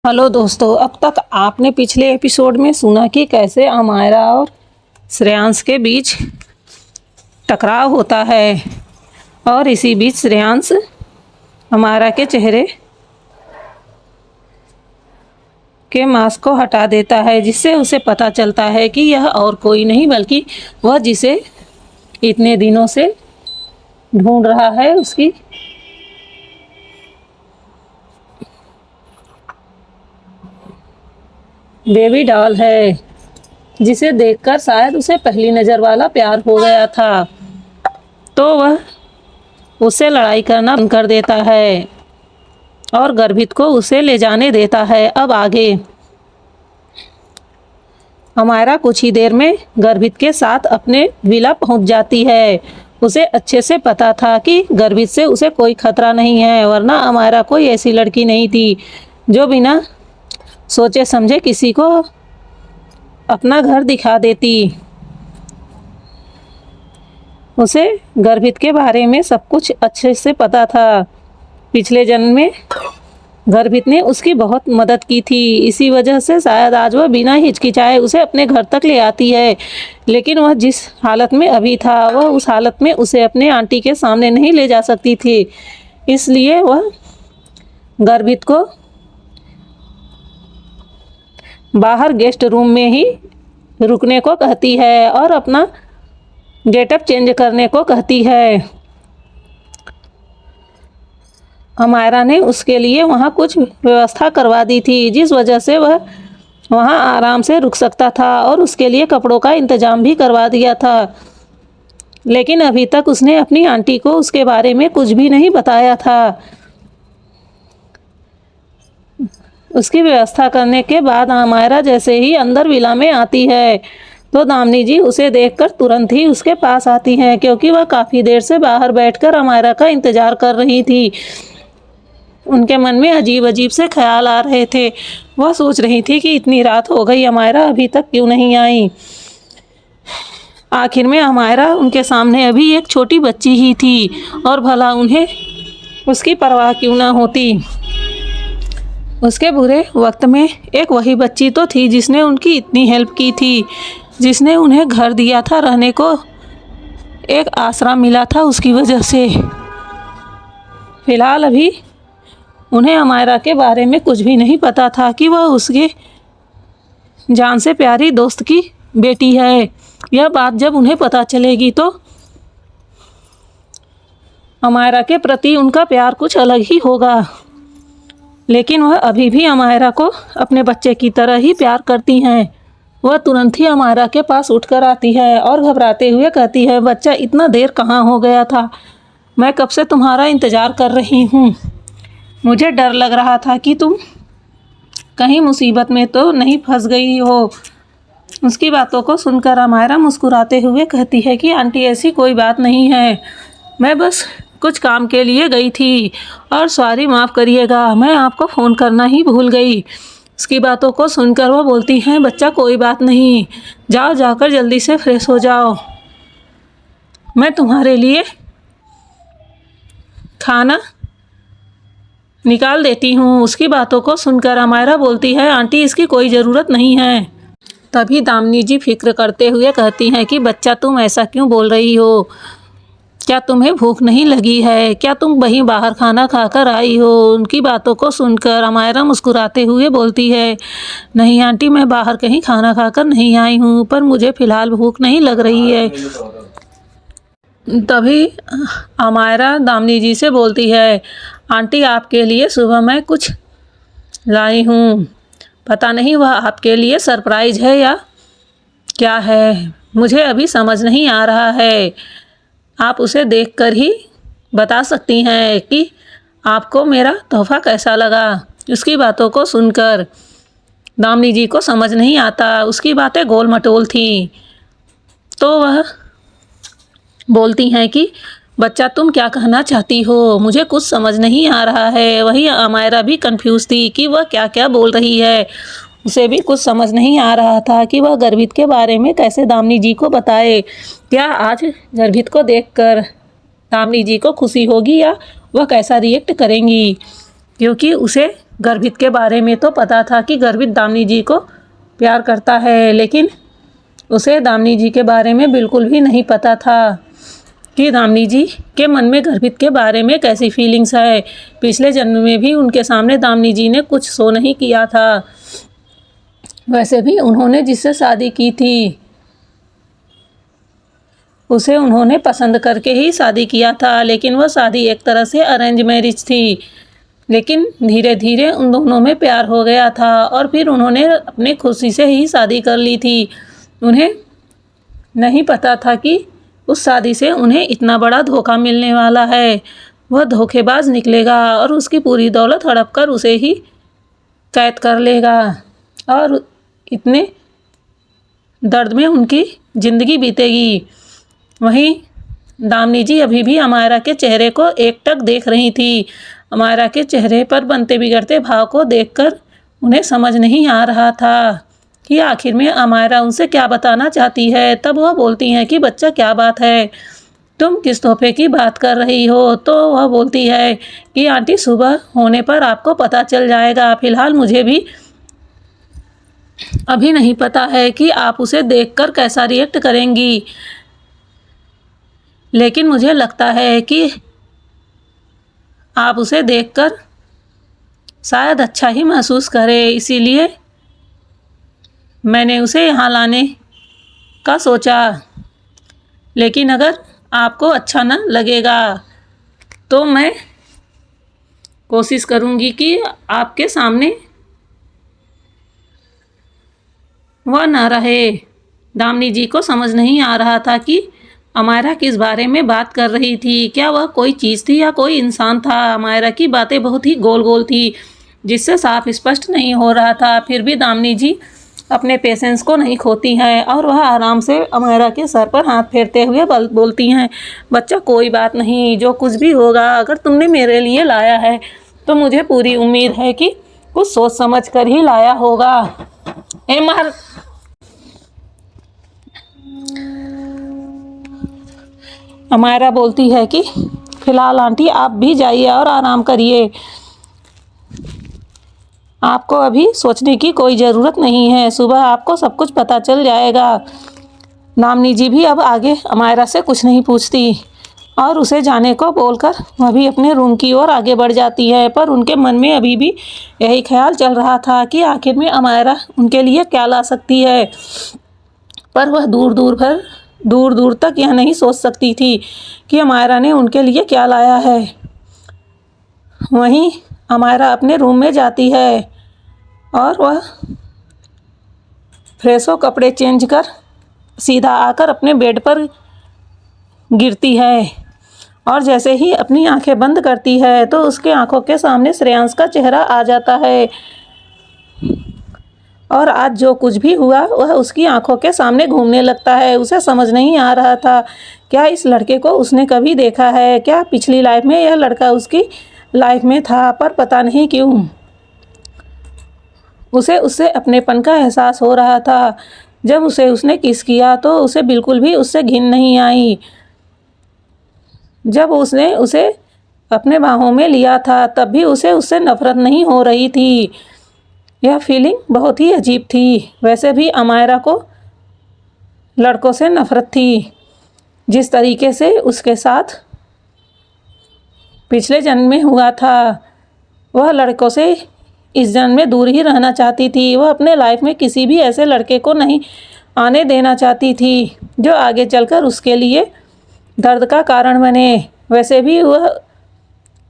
Hello दोस्तों, अब तक आपने पिछले एपिसोड में सुना कि कैसे अमायरा और श्रेयांश के बीच टकराव होता है और इसी बीच श्रेयांश अमायरा के चेहरे के मास्क को हटा देता है, जिससे उसे पता चलता है कि यह और कोई नहीं बल्कि वह जिसे इतने दिनों से ढूंढ रहा है, उसकी बेबी डॉल है, जिसे देखकर शायद उसे पहली नज़र वाला प्यार हो गया था। तो वह उससे लड़ाई करना बंद कर देता है और गर्भित को उसे ले जाने देता है। अब आगे अमायरा कुछ ही देर में गर्भित के साथ अपने विला पहुंच जाती है। उसे अच्छे से पता था कि गर्भित से उसे कोई खतरा नहीं है, वरना अमायरा कोई ऐसी लड़की नहीं थी जो बिना सोचे समझे किसी को अपना घर दिखा देती। उसे गर्भित के बारे में सब कुछ अच्छे से पता था। पिछले जन्म में गर्भित ने उसकी बहुत मदद की थी, इसी वजह से शायद आज वह बिना हिचकिचाए उसे अपने घर तक ले आती है। लेकिन वह जिस हालत में अभी था, वह उस हालत में उसे अपने आंटी के सामने नहीं ले जा सकती थी। इसलिए वह गर्भित को बाहर गेस्ट रूम में ही रुकने को कहती है और अपना गेटअप चेंज करने को कहती है। अमायरा ने उसके लिए वहाँ कुछ व्यवस्था करवा दी थी, जिस वजह से वह वहाँ आराम से रुक सकता था और उसके लिए कपड़ों का इंतज़ाम भी करवा दिया था। लेकिन अभी तक उसने अपनी आंटी को उसके बारे में कुछ भी नहीं बताया था। उसकी व्यवस्था करने के बाद अमायरा जैसे ही अंदर विला में आती है तो दामिनी जी उसे देखकर तुरंत ही उसके पास आती हैं, क्योंकि वह काफ़ी देर से बाहर बैठकर अमायरा का इंतज़ार कर रही थी। उनके मन में अजीब अजीब से ख्याल आ रहे थे। वह सोच रही थी कि इतनी रात हो गई, अमायरा अभी तक क्यों नहीं आई। आखिर में अमायरा उनके सामने अभी एक छोटी बच्ची ही थी और भला उन्हें उसकी परवाह क्यों ना होती। उसके बुरे वक्त में एक वही बच्ची तो थी जिसने उनकी इतनी हेल्प की थी, जिसने उन्हें घर दिया था रहने को, एक आसरा मिला था उसकी वजह से। फिलहाल अभी उन्हें अमायरा के बारे में कुछ भी नहीं पता था कि वह उसके जान से प्यारी दोस्त की बेटी है। यह बात जब उन्हें पता चलेगी तो अमायरा के प्रति उनका प्यार कुछ अलग ही होगा। लेकिन वह अभी भी अमायरा को अपने बच्चे की तरह ही प्यार करती हैं। वह तुरंत ही अमायरा के पास उठकर आती है और घबराते हुए कहती है, बच्चा इतना देर कहाँ हो गया था, मैं कब से तुम्हारा इंतज़ार कर रही हूँ। मुझे डर लग रहा था कि तुम कहीं मुसीबत में तो नहीं फंस गई हो। उसकी बातों को सुनकर अमायरा मुस्कुराते हुए कहती है कि आंटी ऐसी कोई बात नहीं है, मैं बस कुछ काम के लिए गई थी और सॉरी माफ़ करिएगा, मैं आपको फ़ोन करना ही भूल गई। उसकी बातों को सुनकर वो बोलती हैं, बच्चा कोई बात नहीं, जाओ जाकर जल्दी से फ्रेश हो जाओ, मैं तुम्हारे लिए खाना निकाल देती हूँ। उसकी बातों को सुनकर अमायरा बोलती है, आंटी इसकी कोई ज़रूरत नहीं है। तभी दामिनी जी फिक्र करते हुए कहती हैं कि बच्चा तुम ऐसा क्यों बोल रही हो, क्या तुम्हें भूख नहीं लगी है, क्या तुम वहीं बाहर खाना खाकर आई हो। उनकी बातों को सुनकर अमायरा मुस्कुराते हुए बोलती है, नहीं आंटी, मैं बाहर कहीं खाना खाकर नहीं आई हूँ, पर मुझे फ़िलहाल भूख नहीं लग रही है। तभी अमायरा दामिनी जी से बोलती है, आंटी आपके लिए सुबह मैं कुछ लाई हूँ, पता नहीं वह आपके लिए सरप्राइज़ है या क्या है, मुझे अभी समझ नहीं आ रहा है। आप उसे देखकर ही बता सकती हैं कि आपको मेरा तोहफ़ा कैसा लगा। उसकी बातों को सुनकर दामिनी जी को समझ नहीं आता, उसकी बातें गोल मटोल थीं। तो वह बोलती हैं कि बच्चा तुम क्या कहना चाहती हो, मुझे कुछ समझ नहीं आ रहा है। वही अमायरा भी कंफ्यूज थी कि वह क्या क्या बोल रही है। उसे भी कुछ समझ नहीं आ रहा था कि वह गर्भित के बारे में कैसे दामिनी जी को बताए। क्या आज गर्भित को देखकर दामिनी जी को खुशी होगी या वह कैसा रिएक्ट करेंगी, क्योंकि उसे गर्भित के बारे में तो पता था कि गर्भित दामिनी जी को प्यार करता है, लेकिन उसे दामिनी जी के बारे में बिल्कुल भी नहीं पता था कि दामिनी जी के मन में गर्भित के बारे में कैसी फीलिंग्स है। पिछले जन्म में भी उनके सामने दामिनी जी ने कुछ शो नहीं किया था। वैसे भी उन्होंने जिससे शादी की थी उसे उन्होंने पसंद करके ही शादी किया था, लेकिन वह शादी एक तरह से अरेंज मैरिज थी। लेकिन धीरे धीरे उन दोनों में प्यार हो गया था और फिर उन्होंने अपनी खुशी से ही शादी कर ली थी। उन्हें नहीं पता था कि उस शादी से उन्हें इतना बड़ा धोखा मिलने वाला है। वह धोखेबाज निकलेगा और उसकी पूरी दौलत हड़प कर उसे ही कैद कर लेगा और इतने दर्द में उनकी ज़िंदगी बीतेगी। वहीं दामिनी जी अभी भी अमायरा के चेहरे को एकटक देख रही थी। अमायरा के चेहरे पर बनते बिगड़ते भाव को देखकर उन्हें समझ नहीं आ रहा था कि आखिर में अमायरा उनसे क्या बताना चाहती है। तब वह बोलती हैं कि बच्चा क्या बात है, तुम किस तोहफे की बात कर रही हो। तो वह बोलती है कि आंटी सुबह होने पर आपको पता चल जाएगा। फ़िलहाल मुझे भी अभी नहीं पता है कि आप उसे देखकर कैसा रिएक्ट करेंगी, लेकिन मुझे लगता है कि आप उसे देखकर शायद अच्छा ही महसूस करें, इसीलिए मैंने उसे यहाँ लाने का सोचा। लेकिन अगर आपको अच्छा न लगेगा तो मैं कोशिश करूँगी कि आपके सामने वह न रहे। दामिनी जी को समझ नहीं आ रहा था कि अमायरा किस बारे में बात कर रही थी। क्या वह कोई चीज़ थी या कोई इंसान था। अमायरा की बातें बहुत ही गोल गोल थी, जिससे साफ स्पष्ट नहीं हो रहा था। फिर भी दामिनी जी अपने पेशेंस को नहीं खोती हैं और वह आराम से अमायरा के सर पर हाथ फेरते हुए बोलती हैं, बच्चा कोई बात नहीं, जो कुछ भी होगा अगर तुमने मेरे लिए लाया है तो मुझे पूरी उम्मीद है कि कुछ सोच समझ कर ही लाया होगा। अमायरा बोलती है कि फ़िलहाल आंटी आप भी जाइए और आराम करिए, आपको अभी सोचने की कोई ज़रूरत नहीं है, सुबह आपको सब कुछ पता चल जाएगा। दामिनी जी भी अब आगे अमायरा से कुछ नहीं पूछती और उसे जाने को बोलकर वह भी अपने रूम की ओर आगे बढ़ जाती है। पर उनके मन में अभी भी यही ख्याल चल रहा था कि आखिर में अमायरा उनके लिए क्या ला सकती है। पर वह दूर दूर तक यह नहीं सोच सकती थी कि अमायरा ने उनके लिए क्या लाया है। वहीं अमायरा अपने रूम में जाती है और वह फ्रेशो कपड़े चेंज कर सीधा आकर अपने बेड पर गिरती है और जैसे ही अपनी आंखें बंद करती है तो उसके आंखों के सामने श्रेयांश का चेहरा आ जाता है और आज जो कुछ भी हुआ वह उसकी आंखों के सामने घूमने लगता है। उसे समझ नहीं आ रहा था क्या इस लड़के को उसने कभी देखा है, क्या पिछली लाइफ में यह लड़का उसकी लाइफ में था। पर पता नहीं क्यों उसे उससे अपनेपन का एहसास हो रहा था। जब उसने किस किया तो उसे बिल्कुल भी उससे घिन नहीं आई। जब उसने उसे अपने बाहों में लिया था तब भी उसे उससे नफरत नहीं हो रही थी। यह फीलिंग बहुत ही अजीब थी। वैसे भी अमायरा को लड़कों से नफरत थी। जिस तरीके से उसके साथ पिछले जन्म में हुआ था, वह लड़कों से इस जन्म में दूर ही रहना चाहती थी। वह अपने लाइफ में किसी भी ऐसे लड़के को नहीं आने देना चाहती थी जो आगे चलकर उसके लिए दर्द का कारण बने। वैसे भी वह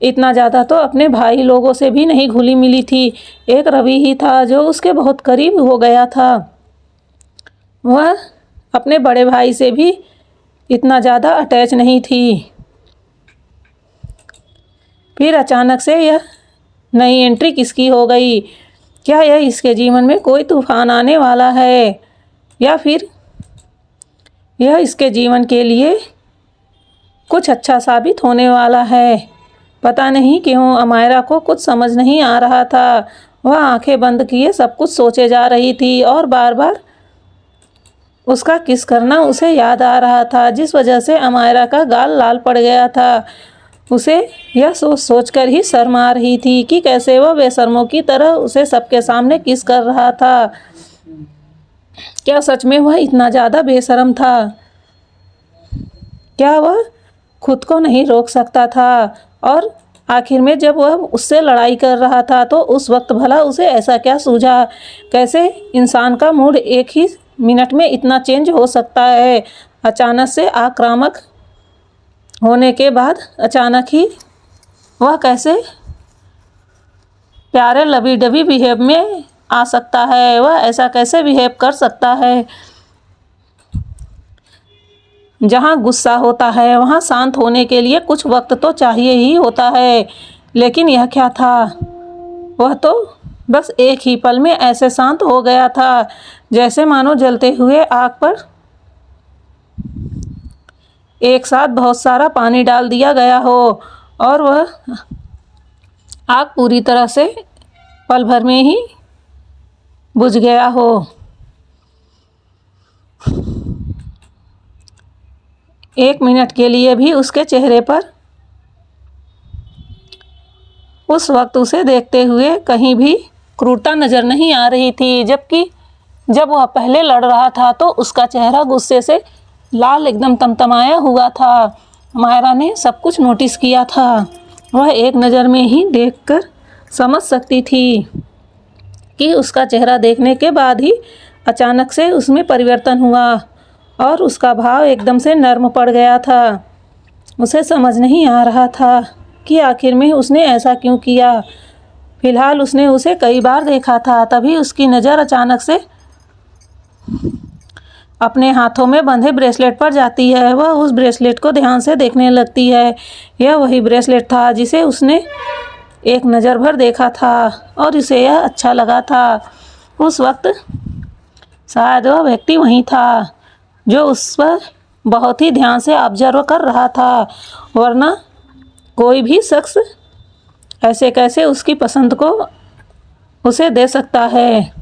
इतना ज़्यादा तो अपने भाई लोगों से भी नहीं घुली मिली थी। एक रवि ही था जो उसके बहुत करीब हो गया था। वह अपने बड़े भाई से भी इतना ज़्यादा अटैच नहीं थी। फिर अचानक से यह नई एंट्री किसकी हो गई। क्या यह इसके जीवन में कोई तूफान आने वाला है या फिर यह इसके जीवन के लिए कुछ अच्छा साबित होने वाला है। पता नहीं क्यों अमायरा को कुछ समझ नहीं आ रहा था। वह आंखें बंद किए सब कुछ सोचे जा रही थी और बार बार उसका किस करना उसे याद आ रहा था, जिस वजह से अमायरा का गाल लाल पड़ गया था। उसे यह सोच सोचकर ही शर्म आ रही थी कि कैसे वह बेशर्मों की तरह उसे सबके सामने किस कर रहा था। क्या सच में वह इतना ज़्यादा बेशर्म था? क्या वह खुद को नहीं रोक सकता था? और आखिर में जब वह उससे लड़ाई कर रहा था तो उस वक्त भला उसे ऐसा क्या सूझा? कैसे इंसान का मूड एक ही मिनट में इतना चेंज हो सकता है? अचानक से आक्रामक होने के बाद अचानक ही वह कैसे प्यारे लवी डबी बिहेव में आ सकता है? वह ऐसा कैसे बिहेव कर सकता है? जहाँ गुस्सा होता है वहाँ शांत होने के लिए कुछ वक्त तो चाहिए ही होता है, लेकिन यह क्या था? वह तो बस एक ही पल में ऐसे शांत हो गया था जैसे मानो जलते हुए आग पर एक साथ बहुत सारा पानी डाल दिया गया हो और वह आग पूरी तरह से पल भर में ही बुझ गया हो। एक मिनट के लिए भी उसके चेहरे पर उस वक्त उसे देखते हुए कहीं भी क्रूरता नजर नहीं आ रही थी, जबकि जब वह पहले लड़ रहा था तो उसका चेहरा गुस्से से लाल एकदम तमतमाया हुआ था। मायरा ने सब कुछ नोटिस किया था। वह एक नज़र में ही देखकर समझ सकती थी कि उसका चेहरा देखने के बाद ही अचानक से उसमें परिवर्तन हुआ और उसका भाव एकदम से नर्म पड़ गया था। उसे समझ नहीं आ रहा था कि आखिर में उसने ऐसा क्यों किया। फिलहाल उसने उसे कई बार देखा था, तभी उसकी नज़र अचानक से अपने हाथों में बंधे ब्रेसलेट पर जाती है। वह उस ब्रेसलेट को ध्यान से देखने लगती है। यह वही ब्रेसलेट था जिसे उसने एक नज़र भर देखा था और इसे यह अच्छा लगा था। उस वक्त शायद वह व्यक्ति वही था जो उस पर बहुत ही ध्यान से ऑब्जर्व कर रहा था, वरना कोई भी शख्स ऐसे कैसे उसकी पसंद को उसे दे सकता है।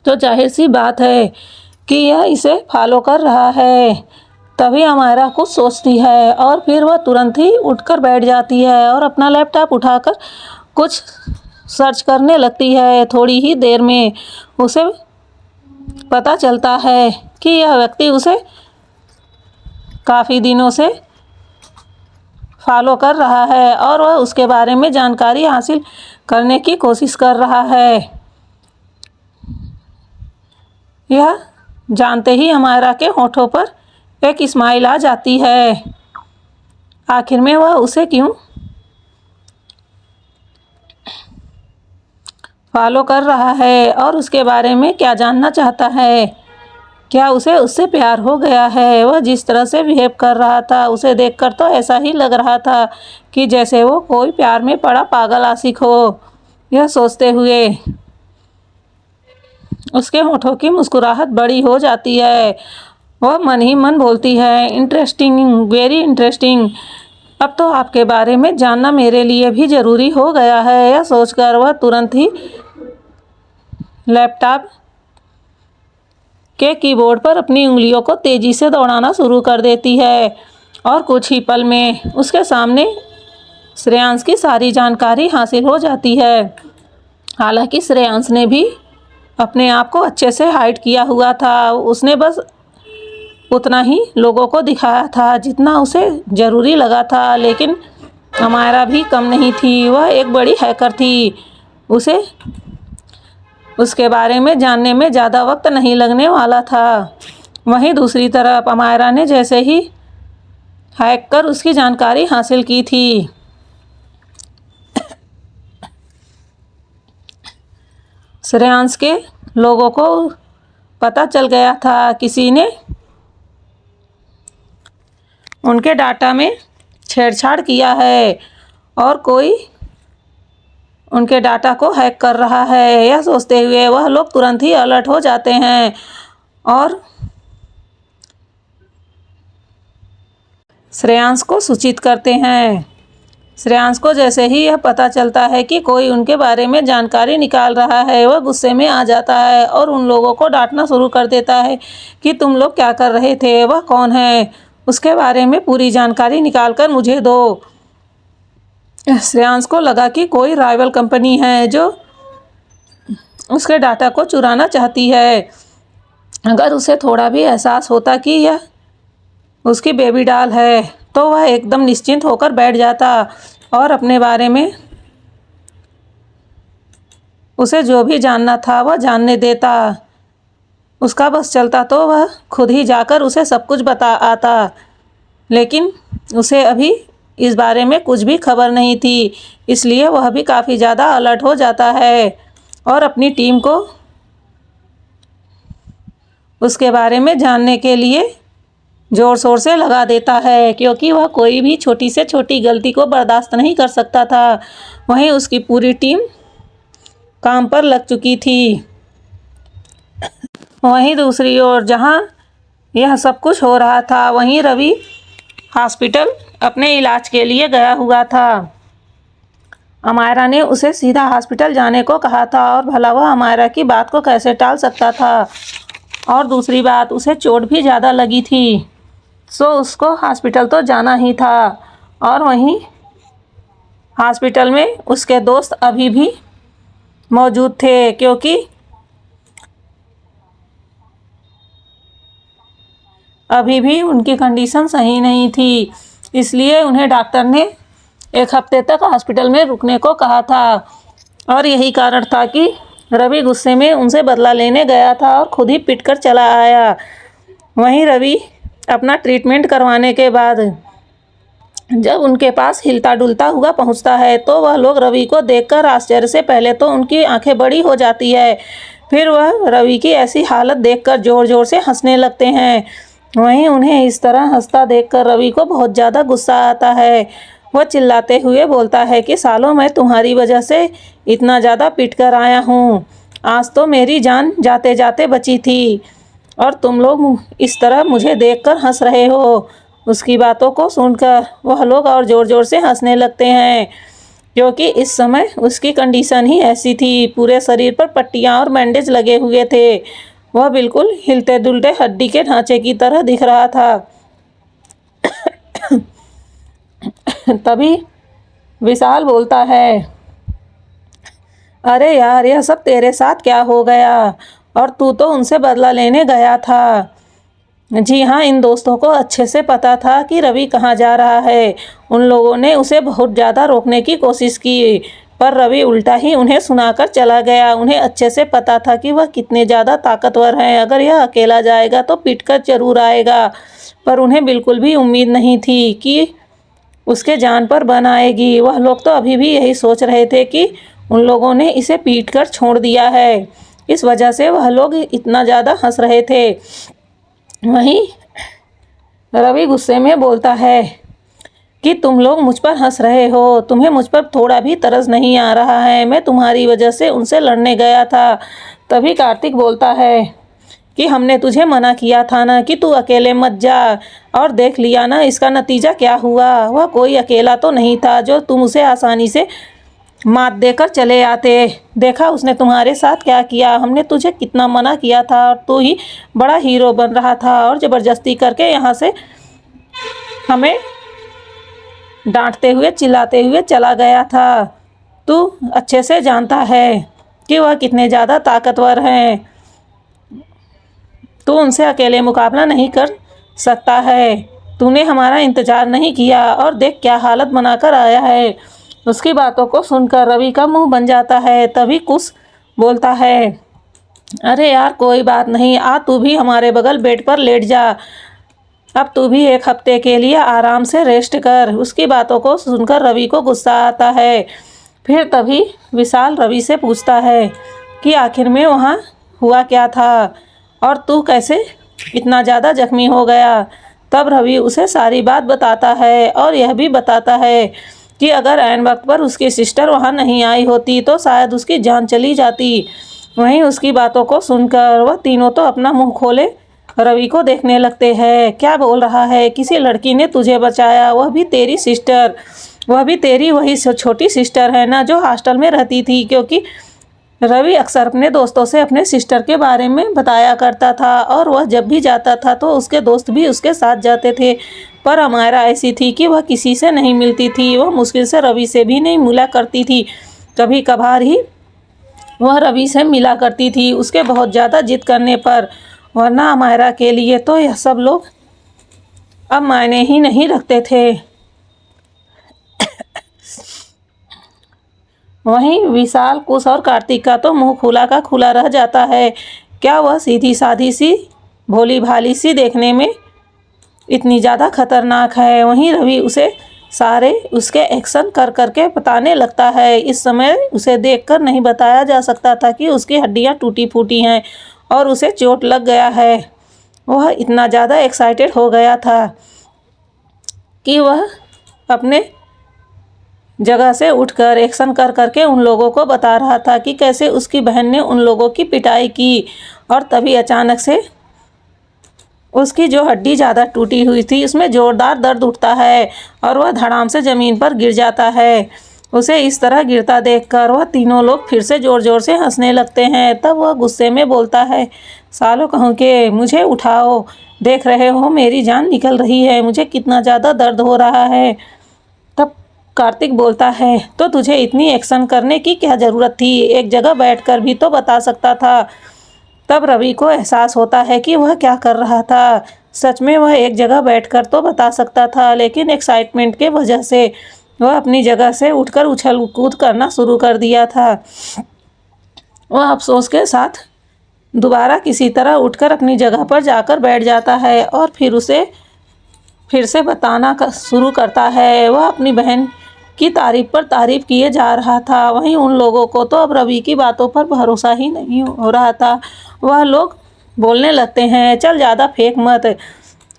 तो जाहिर सी बात है कि यह इसे फॉलो कर रहा है। तभी अमायरा कुछ सोचती है और फिर वह तुरंत ही उठकर बैठ जाती है और अपना लैपटॉप उठाकर कुछ सर्च करने लगती है। थोड़ी ही देर में उसे पता चलता है कि यह व्यक्ति उसे काफ़ी दिनों से फॉलो कर रहा है और वह उसके बारे में जानकारी हासिल करने की कोशिश कर रहा है। यह जानते ही अमायरा के होठों पर एक स्माइल आ जाती है। आखिर में वह उसे क्यों फॉलो कर रहा है और उसके बारे में क्या जानना चाहता है? क्या उसे उससे प्यार हो गया है? वह जिस तरह से बिहेव कर रहा था उसे देखकर तो ऐसा ही लग रहा था कि जैसे वो कोई प्यार में पड़ा पागल आशिक हो। यह सोचते हुए उसके होठों की मुस्कुराहट बड़ी हो जाती है। वह मन ही मन बोलती है, इंटरेस्टिंग, वेरी इंटरेस्टिंग। अब तो आपके बारे में जानना मेरे लिए भी ज़रूरी हो गया है। यह सोचकर वह तुरंत ही लैपटॉप के कीबोर्ड पर अपनी उंगलियों को तेज़ी से दौड़ाना शुरू कर देती है और कुछ ही पल में उसके सामने श्रेयांश की सारी जानकारी हासिल हो जाती है। हालांकि श्रेयांश ने भी अपने आप को अच्छे से हाइड किया हुआ था। उसने बस उतना ही लोगों को दिखाया था जितना उसे ज़रूरी लगा था, लेकिन अमायरा भी कम नहीं थी। वह एक बड़ी हैकर थी। उसे उसके बारे में जानने में ज़्यादा वक्त नहीं लगने वाला था। वहीं दूसरी तरफ अमायरा ने जैसे ही हैक कर उसकी जानकारी हासिल की थी, श्रेयांश के लोगों को पता चल गया था किसी ने उनके डाटा में छेड़छाड़ किया है और कोई उनके डाटा को हैक कर रहा है। यह सोचते हुए वह लोग तुरंत ही अलर्ट हो जाते हैं और श्रेयांश को सूचित करते हैं। श्रेयांश को जैसे ही यह पता चलता है कि कोई उनके बारे में जानकारी निकाल रहा है, वह गुस्से में आ जाता है और उन लोगों को डांटना शुरू कर देता है कि तुम लोग क्या कर रहे थे, वह कौन है, उसके बारे में पूरी जानकारी निकाल कर मुझे दो। श्रेयांश को लगा कि कोई राइवल कंपनी है जो उसके डाटा को चुराना चाहती है। अगर उसे थोड़ा भी एहसास होता कि यह उसकी बेबी डॉल है तो वह एकदम निश्चिंत होकर बैठ जाता और अपने बारे में उसे जो भी जानना था वह जानने देता। उसका बस चलता तो वह खुद ही जाकर उसे सब कुछ बता आता, लेकिन उसे अभी इस बारे में कुछ भी खबर नहीं थी, इसलिए वह भी काफ़ी ज़्यादा अलर्ट हो जाता है और अपनी टीम को उसके बारे में जानने के लिए ज़ोर शोर से लगा देता है, क्योंकि वह कोई भी छोटी से छोटी गलती को बर्दाश्त नहीं कर सकता था। वहीं उसकी पूरी टीम काम पर लग चुकी थी। वहीं दूसरी ओर जहां यह सब कुछ हो रहा था, वहीं रवि हॉस्पिटल अपने इलाज के लिए गया हुआ था। अमायरा ने उसे सीधा हॉस्पिटल जाने को कहा था और भला वह अमायरा की बात को कैसे टाल सकता था। और दूसरी बात, उसे चोट भी ज़्यादा लगी थी, सो उसको हॉस्पिटल तो जाना ही था। और वहीं हॉस्पिटल में उसके दोस्त अभी भी मौजूद थे, क्योंकि अभी भी उनकी कंडीशन सही नहीं थी, इसलिए उन्हें डॉक्टर ने 1 हफ्ते तक हॉस्पिटल में रुकने को कहा था। और यही कारण था कि रवि गुस्से में उनसे बदला लेने गया था और खुद ही पिट कर चला आया। वहीं रवि अपना ट्रीटमेंट करवाने के बाद जब उनके पास हिलता डुलता हुआ पहुंचता है तो वह लोग रवि को देखकर आश्चर्य से पहले तो उनकी आंखें बड़ी हो जाती है, फिर वह रवि की ऐसी हालत देखकर ज़ोर ज़ोर से हंसने लगते हैं। वहीं उन्हें इस तरह हंसता देखकर रवि को बहुत ज़्यादा गुस्सा आता है। वह चिल्लाते हुए बोलता है कि सालों मैं तुम्हारी वजह से इतना ज़्यादा पिट कर आया हूँ, आज तो मेरी जान जाते जाते बची थी और तुम लोग इस तरह मुझे देखकर हंस रहे हो। उसकी बातों को सुनकर वह लोग और ज़ोर ज़ोर से हंसने लगते हैं, क्योंकि इस समय उसकी कंडीशन ही ऐसी थी। पूरे शरीर पर पट्टियाँ और बैंडेज लगे हुए थे। वह बिल्कुल हिलते डुलते हड्डी के ढांचे की तरह दिख रहा था। तभी विशाल बोलता है, अरे यार, यह सब तेरे साथ क्या हो गया? और तू तो उनसे बदला लेने गया था। जी हाँ, इन दोस्तों को अच्छे से पता था कि रवि कहाँ जा रहा है। उन लोगों ने उसे बहुत ज़्यादा रोकने की कोशिश की, पर रवि उल्टा ही उन्हें सुनाकर चला गया। उन्हें अच्छे से पता था कि वह कितने ज़्यादा ताकतवर हैं। अगर यह अकेला जाएगा तो पिट कर जरूर आएगा, पर उन्हें बिल्कुल भी उम्मीद नहीं थी कि उसके जान पर बन आएगी। वह लोग तो अभी भी यही सोच रहे थे कि उन लोगों ने इसे पीट कर छोड़ दिया है, इस वजह से वह लोग इतना ज़्यादा हंस रहे थे। वहीं रवि गुस्से में बोलता है कि तुम लोग मुझ पर हंस रहे हो, तुम्हें मुझ पर थोड़ा भी तरस नहीं आ रहा है। मैं तुम्हारी वजह से उनसे लड़ने गया था। तभी कार्तिक बोलता है कि हमने तुझे मना किया था ना कि तू अकेले मत जा, और देख लिया ना इसका नतीजा क्या हुआ। वह कोई अकेला तो नहीं था जो तुम उसे आसानी से मात देकर चले आते। देखा उसने तुम्हारे साथ क्या किया। हमने तुझे कितना मना किया था और तू ही बड़ा हीरो बन रहा था और ज़बरदस्ती करके यहाँ से हमें डांटते हुए चिल्लाते हुए चला गया था। तू अच्छे से जानता है कि वह कितने ज़्यादा ताकतवर हैं। तू उनसे अकेले मुकाबला नहीं कर सकता है। तूने हमारा इंतज़ार नहीं किया और देख क्या हालत बनाकर आया है। उसकी बातों को सुनकर रवि का मुंह बन जाता है। तभी कुछ बोलता है, अरे यार कोई बात नहीं, आ तू भी हमारे बगल बेड पर लेट जा। अब तू भी 1 हफ्ते के लिए आराम से रेस्ट कर। उसकी बातों को सुनकर रवि को गुस्सा आता है। फिर तभी विशाल रवि से पूछता है कि आखिर में वहाँ हुआ क्या था और तू कैसे इतना ज़्यादा जख्मी हो गया। तब रवि उसे सारी बात बताता है और यह भी बताता है कि अगर ऐन वक्त पर उसकी सिस्टर वहाँ नहीं आई होती तो शायद उसकी जान चली जाती। वहीं उसकी बातों को सुनकर वह तीनों तो अपना मुंह खोले रवि को देखने लगते हैं। क्या बोल रहा है? किसी लड़की ने तुझे बचाया, वह भी तेरी सिस्टर, वह भी तेरी वही छोटी सिस्टर है ना जो हॉस्टल में रहती थी। क्योंकि रवि अक्सर अपने दोस्तों से अपने सिस्टर के बारे में बताया करता था और वह जब भी जाता था तो उसके दोस्त भी उसके साथ जाते थे। पर अमायरा ऐसी थी कि वह किसी से नहीं मिलती थी। वह मुश्किल से रवि से भी नहीं मिला करती थी, कभी कभार ही वह रवि से मिला करती थी, उसके बहुत ज़्यादा जिद करने पर। वरना अमायरा के लिए तो यह सब लोग अब मायने ही नहीं रखते थे। वहीं विशाल, कुश और कार्तिक का तो मुंह खुला का खुला रह जाता है। क्या वह सीधी साधी सी, भोली भाली सी देखने में इतनी ज़्यादा खतरनाक है? वहीं रवि उसे सारे उसके एक्शन कर करके बताने लगता है। इस समय उसे देखकर नहीं बताया जा सकता था कि उसकी हड्डियां टूटी फूटी हैं और उसे चोट लग गया है। वह इतना ज़्यादा एक्साइटेड हो गया था कि वह अपने जगह से उठकर एक्शन कर करके उन लोगों को बता रहा था कि कैसे उसकी बहन ने उन लोगों की पिटाई की। और तभी अचानक से उसकी जो हड्डी ज़्यादा टूटी हुई थी उसमें ज़ोरदार दर्द उठता है और वह धड़ाम से ज़मीन पर गिर जाता है। उसे इस तरह गिरता देखकर वह तीनों लोग फिर से ज़ोर ज़ोर से हंसने लगते हैं। तब वह गुस्से में बोलता है, सालों कहूँ के मुझे उठाओ, देख रहे हो मेरी जान निकल रही है, मुझे कितना ज़्यादा दर्द हो रहा है। तब कार्तिक बोलता है, तो तुझे इतनी एक्शन करने की क्या ज़रूरत थी, एक जगह बैठकर भी तो बता सकता था। तब रवि को एहसास होता है कि वह क्या कर रहा था। सच में वह एक जगह बैठकर तो बता सकता था, लेकिन एक्साइटमेंट के वजह से वह अपनी जगह से उठकर उछल कूद करना शुरू कर दिया था। वह अफसोस के साथ दोबारा किसी तरह उठकर अपनी जगह पर जाकर बैठ जाता है और फिर से बताना शुरू करता है। वह अपनी बहन की तारीफ पर तारीफ किए जा रहा था। वहीं उन लोगों को तो अब रवि की बातों पर भरोसा ही नहीं हो रहा था। वह लोग बोलने लगते हैं, चल ज़्यादा फेंक मत,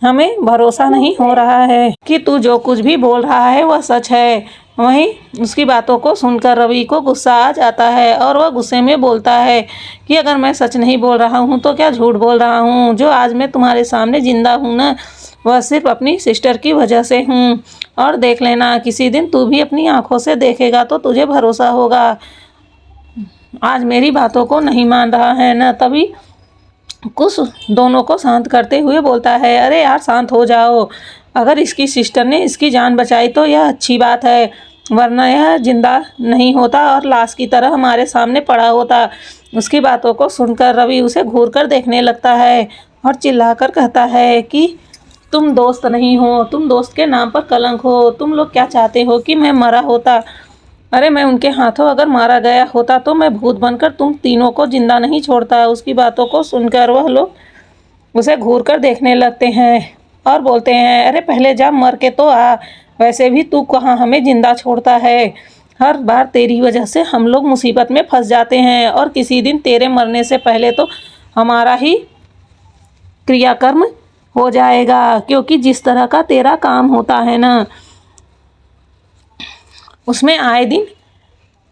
हमें भरोसा नहीं हो रहा है कि तू जो कुछ भी बोल रहा है वह सच है। वहीं उसकी बातों को सुनकर रवि को गुस्सा आ जाता है और वह गुस्से में बोलता है कि अगर मैं सच नहीं बोल रहा हूँ तो क्या झूठ बोल रहा हूँ? जो आज मैं तुम्हारे सामने जिंदा हूँ ना, वह सिर्फ अपनी सिस्टर की वजह से हूँ। और देख लेना, किसी दिन तू भी अपनी आंखों से देखेगा तो तुझे भरोसा होगा। आज मेरी बातों को नहीं मान रहा है ना? तभी कुछ दोनों को शांत करते हुए बोलता है, अरे यार शांत हो जाओ, अगर इसकी सिस्टर ने इसकी जान बचाई तो यह अच्छी बात है, वरना यह जिंदा नहीं होता और लाश की तरह हमारे सामने पड़ा होता। उसकी बातों को सुनकर रवि उसे घूर कर देखने लगता है और चिल्लाकर कहता है कि तुम दोस्त नहीं हो, तुम दोस्त के नाम पर कलंक हो। तुम लोग क्या चाहते हो कि मैं मरा होता? अरे मैं उनके हाथों अगर मारा गया होता तो मैं भूत बनकर तुम तीनों को जिंदा नहीं छोड़ता। उसकी बातों को सुनकर वह लोग उसे घूर कर देखने लगते हैं और बोलते हैं, अरे पहले जा मर के तो आ, वैसे भी तू कहाँ हमें जिंदा छोड़ता है? हर बार तेरी वजह से हम लोग मुसीबत में फंस जाते हैं और किसी दिन तेरे मरने से पहले तो हमारा ही क्रियाकर्म हो जाएगा, क्योंकि जिस तरह का तेरा काम होता है ना, उसमें आए दिन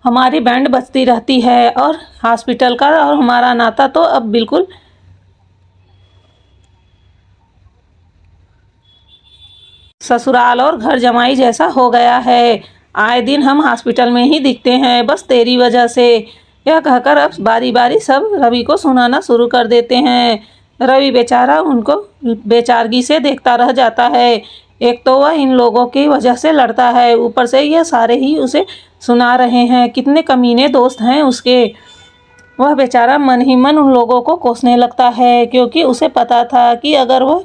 हमारी बैंड बजती रहती है और हॉस्पिटल का और हमारा नाता तो अब बिल्कुल ससुराल और घर जमाई जैसा हो गया है। आए दिन हम हॉस्पिटल में ही दिखते हैं, बस तेरी वजह से। यह कहकर अब बारी बारी सब रवि को सुनाना शुरू कर देते हैं। रवि बेचारा उनको बेचारगी से देखता रह जाता है। एक तो वह इन लोगों की वजह से लड़ता है, ऊपर से ये सारे ही उसे सुना रहे हैं कितने कमीने दोस्त हैं उसके। वह बेचारा मन ही मन उन लोगों को कोसने लगता है, क्योंकि उसे पता था कि अगर वह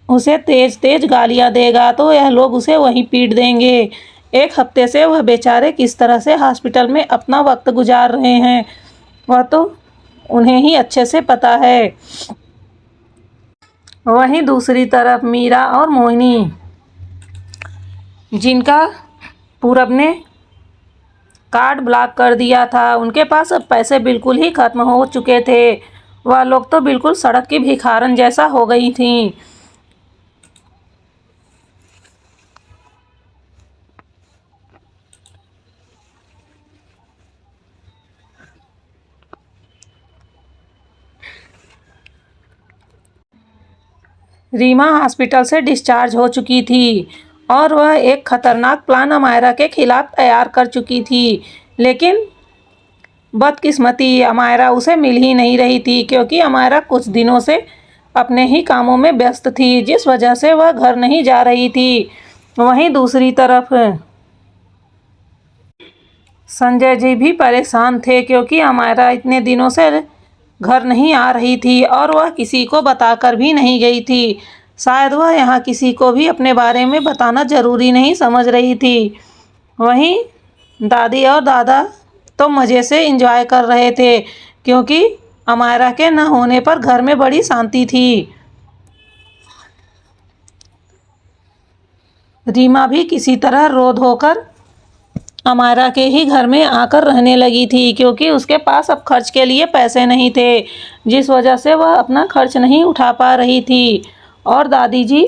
उसे तेज तेज गालियां देगा तो यह लोग उसे वहीं पीट देंगे। एक हफ्ते से वह बेचारे किस तरह से हॉस्पिटल में अपना वक्त गुजार रहे हैं वह तो उन्हें ही अच्छे से पता है। वहीं दूसरी तरफ मीरा और मोहिनी, जिनका पूरब ने कार्ड ब्लॉक कर दिया था, उनके पास अब पैसे बिल्कुल ही खत्म हो चुके थे। वह लोग तो बिल्कुल सड़क की भिखारन जैसा हो गई थीं। रीमा हॉस्पिटल से डिस्चार्ज हो चुकी थी और वह एक खतरनाक प्लान अमायरा के खिलाफ तैयार कर चुकी थी, लेकिन बदकिस्मती अमायरा उसे मिल ही नहीं रही थी, क्योंकि अमायरा कुछ दिनों से अपने ही कामों में व्यस्त थी, जिस वजह से वह घर नहीं जा रही थी। वहीं दूसरी तरफ संजय जी भी परेशान थे, क्योंकि अमायरा इतने दिनों से घर नहीं आ रही थी और वह किसी को बताकर भी नहीं गई थी। शायद वह यहाँ किसी को भी अपने बारे में बताना ज़रूरी नहीं समझ रही थी। वहीं दादी और दादा तो मज़े से एंजॉय कर रहे थे, क्योंकि अमायरा के न होने पर घर में बड़ी शांति थी। रीमा भी किसी तरह रो धोकर अमायरा के ही घर में आकर रहने लगी थी, क्योंकि उसके पास अब खर्च के लिए पैसे नहीं थे, जिस वजह से वह अपना खर्च नहीं उठा पा रही थी। और दादी जी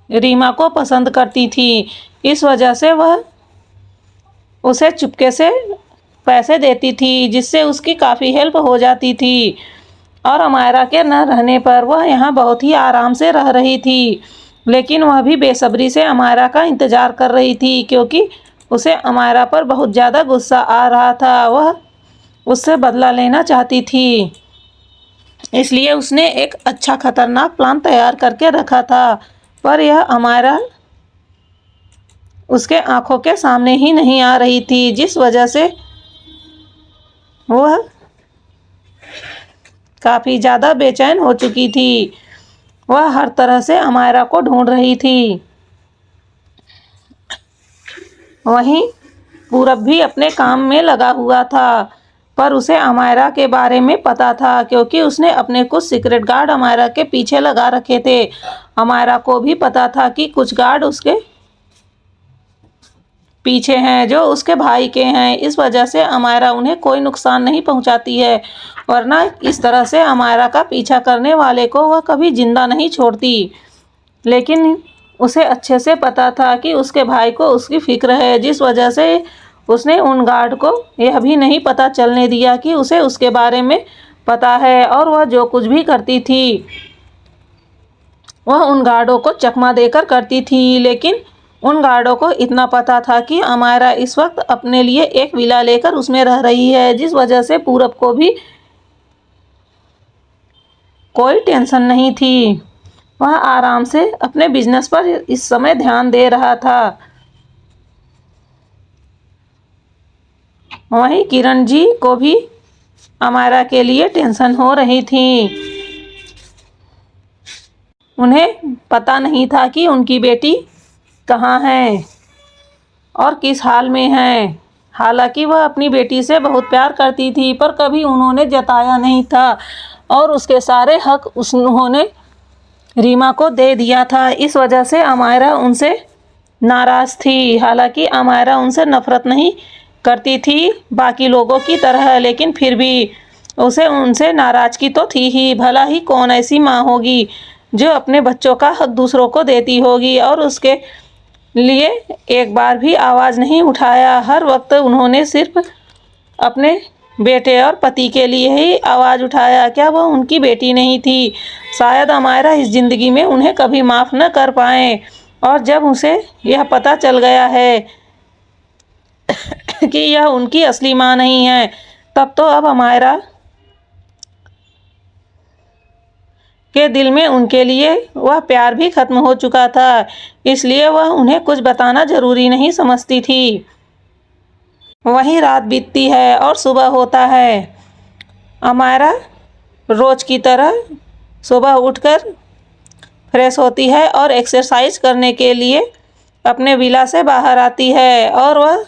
रीमा को पसंद करती थी, इस वजह से वह उसे चुपके से पैसे देती थी, जिससे उसकी काफ़ी हेल्प हो जाती थी। और अमायरा के न रहने पर वह यहाँ बहुत ही आराम से रह रही थी, लेकिन वह भी बेसब्री से अमायरा का इंतज़ार कर रही थी, क्योंकि उसे अमायरा पर बहुत ज़्यादा गुस्सा आ रहा था। वह उससे बदला लेना चाहती थी, इसलिए उसने एक अच्छा खतरनाक प्लान तैयार करके रखा था, पर यह अमायरा उसके आंखों के सामने ही नहीं आ रही थी, जिस वजह से वह काफ़ी ज़्यादा बेचैन हो चुकी थी। वह हर तरह से अमायरा को ढूंढ रही थी। वहीं पूरब भी अपने काम में लगा हुआ था, पर उसे अमायरा के बारे में पता था, क्योंकि उसने अपने कुछ सीक्रेट गार्ड अमायरा के पीछे लगा रखे थे। अमायरा को भी पता था कि कुछ गार्ड उसके पीछे हैं, जो उसके भाई के हैं। इस वजह से अमायरा उन्हें कोई नुकसान नहीं पहुंचाती है, वरना इस तरह से अमायरा का पीछा करने वाले को वह कभी जिंदा नहीं छोड़ती। लेकिन उसे अच्छे से पता था कि उसके भाई को उसकी फिक्र है, जिस वजह से उसने उन गार्ड को यह भी नहीं पता चलने दिया कि उसे उसके बारे में पता है। और वह जो कुछ भी करती थी वह उन गार्डों को चकमा देकर करती थी, लेकिन उन गार्डों को इतना पता था कि अमायरा इस वक्त अपने लिए एक विला लेकर उसमें रह रही है, जिस वजह से पूरब को भी कोई टेंशन नहीं थी। वह आराम से अपने बिजनेस पर इस समय ध्यान दे रहा था। वहीं किरण जी को भी अमायरा के लिए टेंशन हो रही थी। उन्हें पता नहीं था कि उनकी बेटी कहाँ है और किस हाल में है। हालांकि वह अपनी बेटी से बहुत प्यार करती थी, पर कभी उन्होंने जताया नहीं था, और उसके सारे हक उन्होंने रीमा को दे दिया था। इस वजह से अमायरा उनसे नाराज़ थी। हालांकि अमायरा उनसे नफ़रत नहीं करती थी बाकी लोगों की तरह, लेकिन फिर भी उसे उनसे नाराज़गी तो थी ही। भला ही कौन ऐसी माँ होगी जो अपने बच्चों का हक दूसरों को देती होगी, और उसके लिए एक बार भी आवाज़ नहीं उठाया। हर वक्त उन्होंने सिर्फ अपने बेटे और पति के लिए ही आवाज़ उठाया। क्या वह उनकी बेटी नहीं थी? शायद अमायरा इस ज़िंदगी में उन्हें कभी माफ़ न कर पाए, और जब उसे यह पता चल गया है कि यह उनकी असली माँ नहीं है, तब तो अब अमायरा के दिल में उनके लिए वह प्यार भी ख़त्म हो चुका था, इसलिए वह उन्हें कुछ बताना ज़रूरी नहीं समझती थी। वहीं रात बीतती है और सुबह होता है। अमायरा रोज़ की तरह सुबह उठकर फ्रेश होती है और एक्सरसाइज करने के लिए अपने विला से बाहर आती है, और वह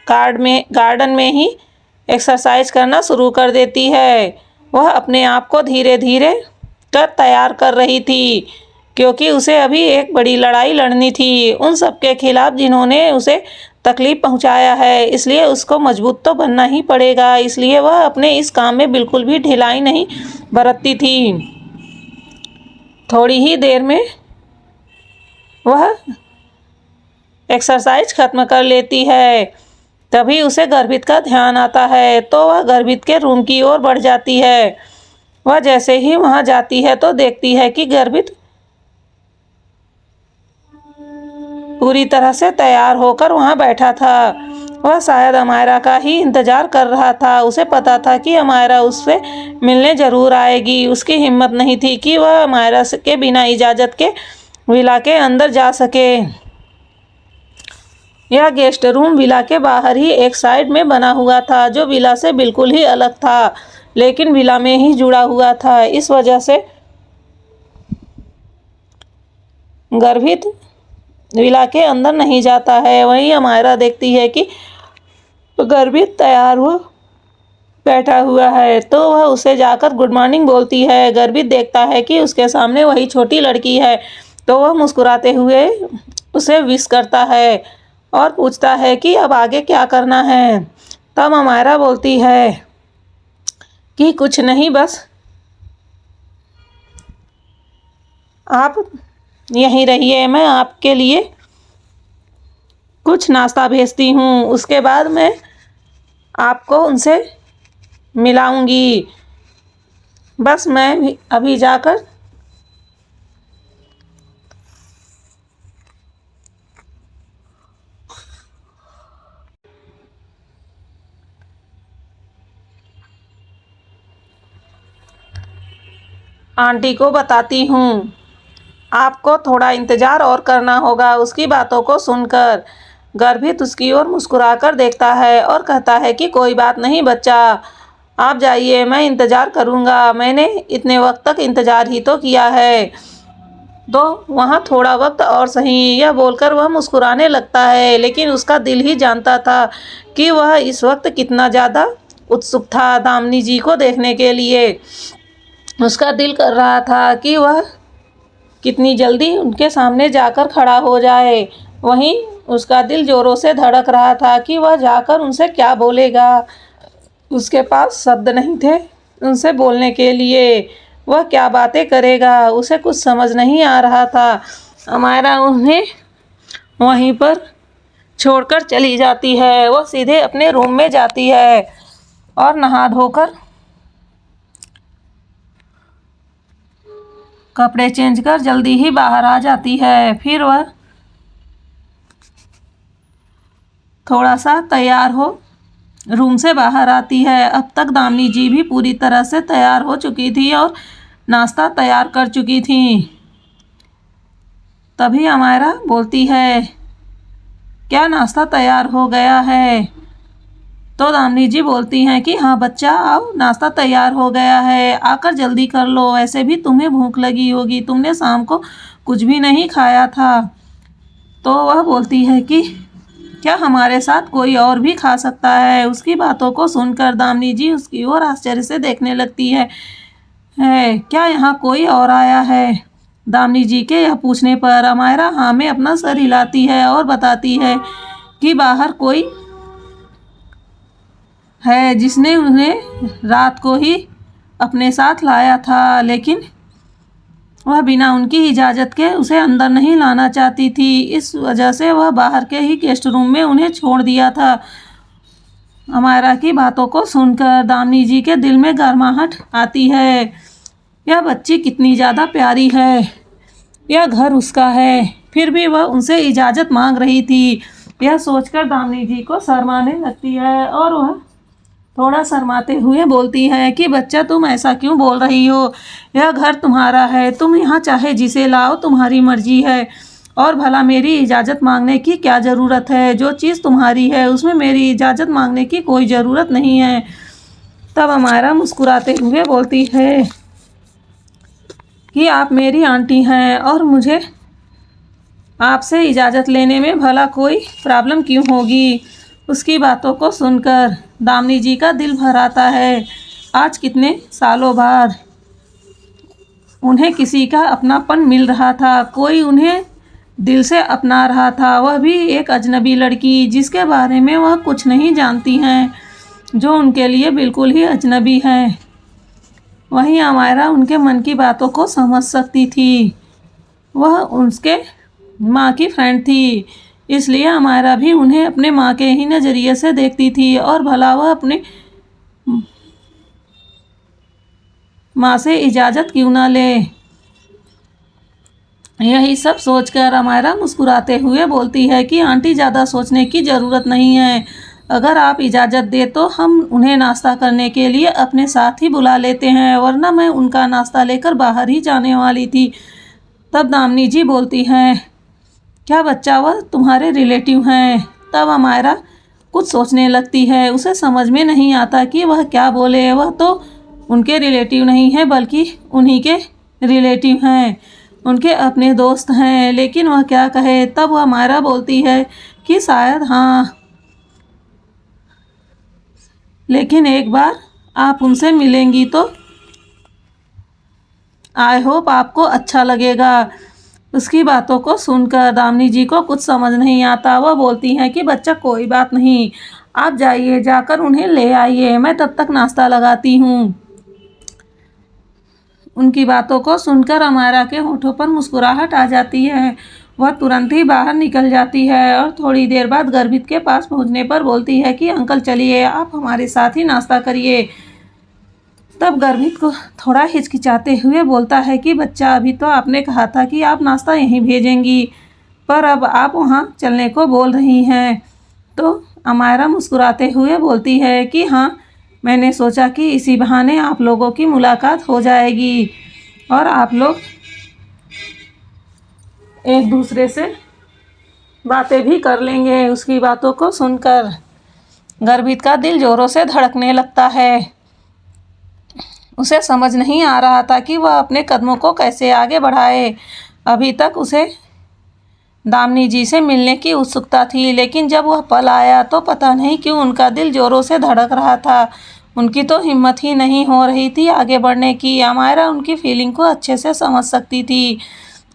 गार्डन में ही एक्सरसाइज करना शुरू कर देती है। वह अपने आप को धीरे धीरे तैयार कर रही थी, क्योंकि उसे अभी एक बड़ी लड़ाई लड़नी थी उन सबके खिलाफ जिन्होंने उसे तकलीफ़ पहुंचाया है। इसलिए उसको मजबूत तो बनना ही पड़ेगा। इसलिए वह अपने इस काम में बिल्कुल भी ढिलाई नहीं बरतती थी। थोड़ी ही देर में वह एक्सरसाइज ख़त्म कर लेती है। तभी उसे गर्भित का ध्यान आता है, तो वह गर्भित के रूम की ओर बढ़ जाती है। वह जैसे ही वहां जाती है तो देखती है कि गर्भित पूरी तरह से तैयार होकर वहां बैठा था। वह शायद अमायरा का ही इंतजार कर रहा था। उसे पता था कि अमायरा उससे मिलने जरूर आएगी। उसकी हिम्मत नहीं थी कि वह अमायरा के बिना इजाज़त के विला के अंदर जा सके। यह गेस्ट रूम विला के बाहर ही एक साइड में बना हुआ था, जो विला से बिल्कुल ही अलग था, लेकिन विला में ही जुड़ा हुआ था। इस वजह से गर्भित विला के अंदर नहीं जाता है। वहीं अमायरा देखती है कि गर्भित तैयार हुआ बैठा हुआ है, तो वह उसे जाकर गुड मॉर्निंग बोलती है। गर्भित देखता है कि उसके सामने वही छोटी लड़की है, तो वह मुस्कुराते हुए उसे विश करता है और पूछता है कि अब आगे क्या करना है। तब अमायरा बोलती है कि कुछ नहीं, बस आप यहीं रहिए, मैं आपके लिए कुछ नाश्ता भेजती हूँ, उसके बाद मैं आपको उनसे मिलाऊंगी। बस मैं भी अभी जाकर आंटी को बताती हूँ। आपको थोड़ा इंतज़ार और करना होगा। उसकी बातों को सुनकर गर्भित उसकी ओर मुस्कुराकर देखता है और कहता है कि कोई बात नहीं बच्चा, आप जाइए, मैं इंतज़ार करूँगा। मैंने इतने वक्त तक इंतज़ार ही तो किया है, तो वहाँ थोड़ा वक्त और सही। यह बोलकर वह मुस्कुराने लगता है, लेकिन उसका दिल ही जानता था कि वह इस वक्त कितना ज़्यादा उत्सुक था दामिनी जी को देखने के लिए। उसका दिल कर रहा था कि वह कितनी जल्दी उनके सामने जाकर खड़ा हो जाए। वहीं उसका दिल जोरों से धड़क रहा था कि वह जाकर उनसे क्या बोलेगा। उसके पास शब्द नहीं थे उनसे बोलने के लिए। वह क्या बातें करेगा, उसे कुछ समझ नहीं आ रहा था। अमायरा उन्हें वहीं पर छोड़कर चली जाती है। वह सीधे अपने रूम में जाती है और नहा धोकर कपड़े चेंज कर जल्दी ही बाहर आ जाती है। फिर वह थोड़ा सा तैयार हो रूम से बाहर आती है। अब तक दामिनी जी भी पूरी तरह से तैयार हो चुकी थी और नाश्ता तैयार कर चुकी थी। तभी अमायरा बोलती है, क्या नाश्ता तैयार हो गया है? तो दामिनी जी बोलती हैं कि हाँ बच्चा, आओ, नाश्ता तैयार हो गया है, आकर जल्दी कर लो। ऐसे भी तुम्हें भूख लगी होगी, तुमने शाम को कुछ भी नहीं खाया था। तो वह बोलती है कि क्या हमारे साथ कोई और भी खा सकता है? उसकी बातों को सुनकर दामिनी जी उसकी ओर आश्चर्य से देखने लगती है। क्या यहाँ कोई और आया है? दामिनी जी के यह पूछने पर अमायरा हाँ में अपना सर हिलाती है और बताती है कि बाहर कोई है जिसने उन्हें रात को ही अपने साथ लाया था, लेकिन वह बिना उनकी इजाज़त के उसे अंदर नहीं लाना चाहती थी। इस वजह से वह बाहर के ही गेस्ट रूम में उन्हें छोड़ दिया था। अमायरा की बातों को सुनकर दामिनी जी के दिल में गर्माहट आती है। यह बच्ची कितनी ज़्यादा प्यारी है, यह घर उसका है, फिर भी वह उनसे इजाज़त मांग रही थी। यह सोचकर दामिनी जी को शर्माने लगती है और वह थोड़ा शर्माते हुए बोलती है कि बच्चा, तुम ऐसा क्यों बोल रही हो? यह घर तुम्हारा है, तुम यहाँ चाहे जिसे लाओ, तुम्हारी मर्जी है। और भला मेरी इजाज़त मांगने की क्या ज़रूरत है? जो चीज़ तुम्हारी है उसमें मेरी इजाज़त मांगने की कोई ज़रूरत नहीं है। तब अमायरा मुस्कुराते हुए बोलती है कि आप मेरी आंटी हैं और मुझे आपसे इजाज़त लेने में भला कोई प्रॉब्लम क्यों होगी? उसकी बातों को सुनकर दामिनी जी का दिल भर आता है। आज कितने सालों बाद उन्हें किसी का अपनापन मिल रहा था, कोई उन्हें दिल से अपना रहा था, वह भी एक अजनबी लड़की जिसके बारे में वह कुछ नहीं जानती हैं, जो उनके लिए बिल्कुल ही अजनबी है। वहीं अमायरा उनके मन की बातों को समझ सकती थी। वह उसके माँ की फ्रेंड थी, इसलिए अमायरा भी उन्हें अपने माँ के ही नज़रिए से देखती थी और भला वह अपने माँ से इजाज़त क्यों ना ले। यही सब सोचकर अमायरा मुस्कुराते हुए बोलती है कि आंटी, ज़्यादा सोचने की ज़रूरत नहीं है। अगर आप इजाज़त दें तो हम उन्हें नाश्ता करने के लिए अपने साथ ही बुला लेते हैं, वरना मैं उनका नाश्ता लेकर बाहर ही जाने वाली थी। तब दामिनी जी बोलती हैं, क्या बच्चा वह तुम्हारे रिलेटिव हैं? तब अमायरा कुछ सोचने लगती है। उसे समझ में नहीं आता कि वह क्या बोले। वह तो उनके रिलेटिव नहीं है बल्कि उन्हीं के रिलेटिव हैं, उनके अपने दोस्त हैं, लेकिन वह क्या कहे। तब वह अमायरा बोलती है कि शायद हाँ, लेकिन एक बार आप उनसे मिलेंगी तो आई होप आपको अच्छा लगेगा। उसकी बातों को सुनकर दामिनी जी को कुछ समझ नहीं आता। वह बोलती हैं कि बच्चा कोई बात नहीं, आप जाइए, जाकर उन्हें ले आइए, मैं तब तक नाश्ता लगाती हूँ। उनकी बातों को सुनकर अमायरा के होठों पर मुस्कुराहट आ जाती है। वह तुरंत ही बाहर निकल जाती है और थोड़ी देर बाद गर्भित के पास पहुंचने पर बोलती है कि अंकल चलिए, आप हमारे साथ ही नाश्ता करिए। तब गर्भित को थोड़ा हिचकिचाते हुए बोलता है कि बच्चा, अभी तो आपने कहा था कि आप नाश्ता यहीं भेजेंगी, पर अब आप वहाँ चलने को बोल रही हैं। तो अमायरा मुस्कुराते हुए बोलती है कि हाँ, मैंने सोचा कि इसी बहाने आप लोगों की मुलाकात हो जाएगी और आप लोग एक दूसरे से बातें भी कर लेंगे। उसकी बातों को सुनकर गर्भित का दिल जोरों से धड़कने लगता है। उसे समझ नहीं आ रहा था कि वह अपने कदमों को कैसे आगे बढ़ाए। अभी तक उसे दामिनी जी से मिलने की उत्सुकता थी, लेकिन जब वह पल आया तो पता नहीं क्यों उनका दिल जोरों से धड़क रहा था। उनकी तो हिम्मत ही नहीं हो रही थी आगे बढ़ने की। अमायरा उनकी फीलिंग को अच्छे से समझ सकती थी।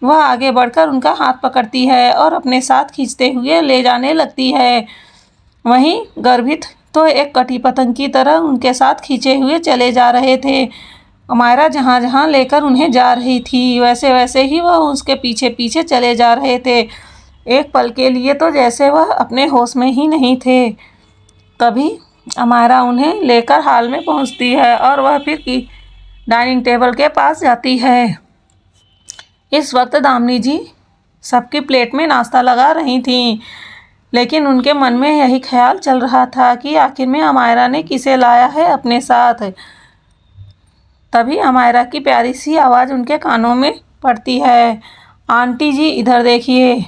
वह आगे बढ़कर उनका हाथ पकड़ती है और अपने साथ खींचते हुए ले जाने लगती है। वहीं गर्भित तो एक कटी पतंग की तरह उनके साथ खींचे हुए चले जा रहे थे। अमायरा जहाँ जहाँ लेकर उन्हें जा रही थी, वैसे वैसे ही वह उसके पीछे पीछे चले जा रहे थे। एक पल के लिए तो जैसे वह अपने होश में ही नहीं थे। तभी अमायरा उन्हें लेकर हॉल में पहुँचती है और वह फिर डाइनिंग टेबल के पास जाती है। इस वक्त दामिनी जी सबकी प्लेट में नाश्ता लगा रही थीं, लेकिन उनके मन में यही ख्याल चल रहा था कि आखिर में अमायरा ने किसे लाया है अपने साथ। तभी अमायरा की प्यारी सी आवाज़ उनके कानों में पड़ती है, आंटी जी इधर देखिए।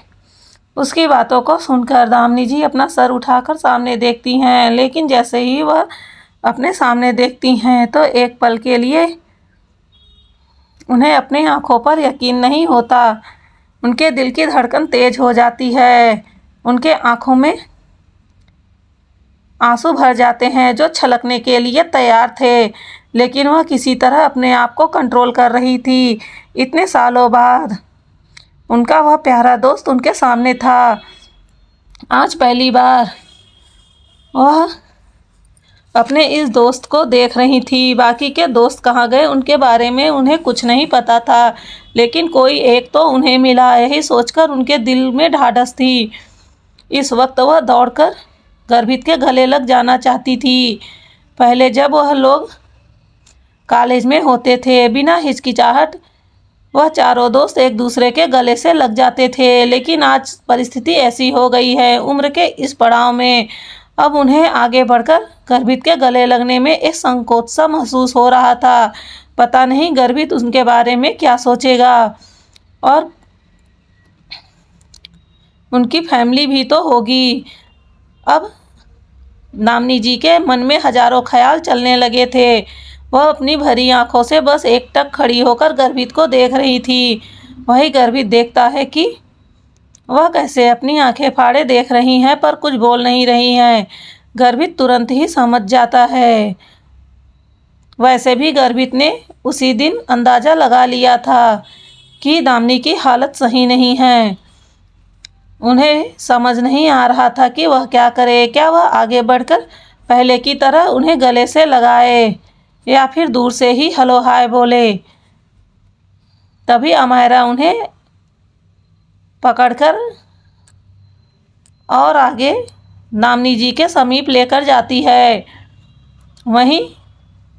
उसकी बातों को सुनकर दामिनी जी अपना सर उठाकर सामने देखती हैं, लेकिन जैसे ही वह अपने सामने देखती हैं तो एक पल के लिए उन्हें अपनी आंखों पर यकीन नहीं होता। उनके दिल की धड़कन तेज हो जाती है। उनके आंखों में आंसू भर जाते हैं जो छलकने के लिए तैयार थे, लेकिन वह किसी तरह अपने आप को कंट्रोल कर रही थी। इतने सालों बाद उनका वह प्यारा दोस्त उनके सामने था। आज पहली बार वह अपने इस दोस्त को देख रही थी। बाकी के दोस्त कहाँ गए उनके बारे में उन्हें कुछ नहीं पता था, लेकिन कोई एक तो उन्हें मिला, यही सोचकर उनके दिल में ढाढ़स थी। इस वक्त वह दौड़कर गर्भित के गले लग जाना चाहती थी। पहले जब वह लोग कॉलेज में होते थे, बिना हिचकिचाहट वह चारों दोस्त एक दूसरे के गले से लग जाते थे, लेकिन आज परिस्थिति ऐसी हो गई है उम्र के इस पड़ाव में। अब उन्हें आगे बढ़कर गर्भित के गले लगने में एक संकोच सा महसूस हो रहा था। पता नहीं गर्भित उनके बारे में क्या सोचेगा, और उनकी फैमिली भी तो होगी। अब दामिनी जी के मन में हजारों ख्याल चलने लगे थे। वह अपनी भरी आंखों से बस एकटक खड़ी होकर गर्भित को देख रही थी। वही गर्भित देखता है कि वह कैसे अपनी आंखें फाड़े देख रही हैं पर कुछ बोल नहीं रही हैं। गर्भित तुरंत ही समझ जाता है। वैसे भी गर्भित ने उसी दिन अंदाज़ा लगा लिया था कि दामिनी की हालत सही नहीं है। उन्हें समझ नहीं आ रहा था कि वह क्या करे। क्या वह आगे बढ़कर पहले की तरह उन्हें गले से लगाए या फिर दूर से ही हेलो हाय बोले। तभी अमायरा उन्हें पकड़कर और आगे दामिनी जी के समीप लेकर जाती है। वहीं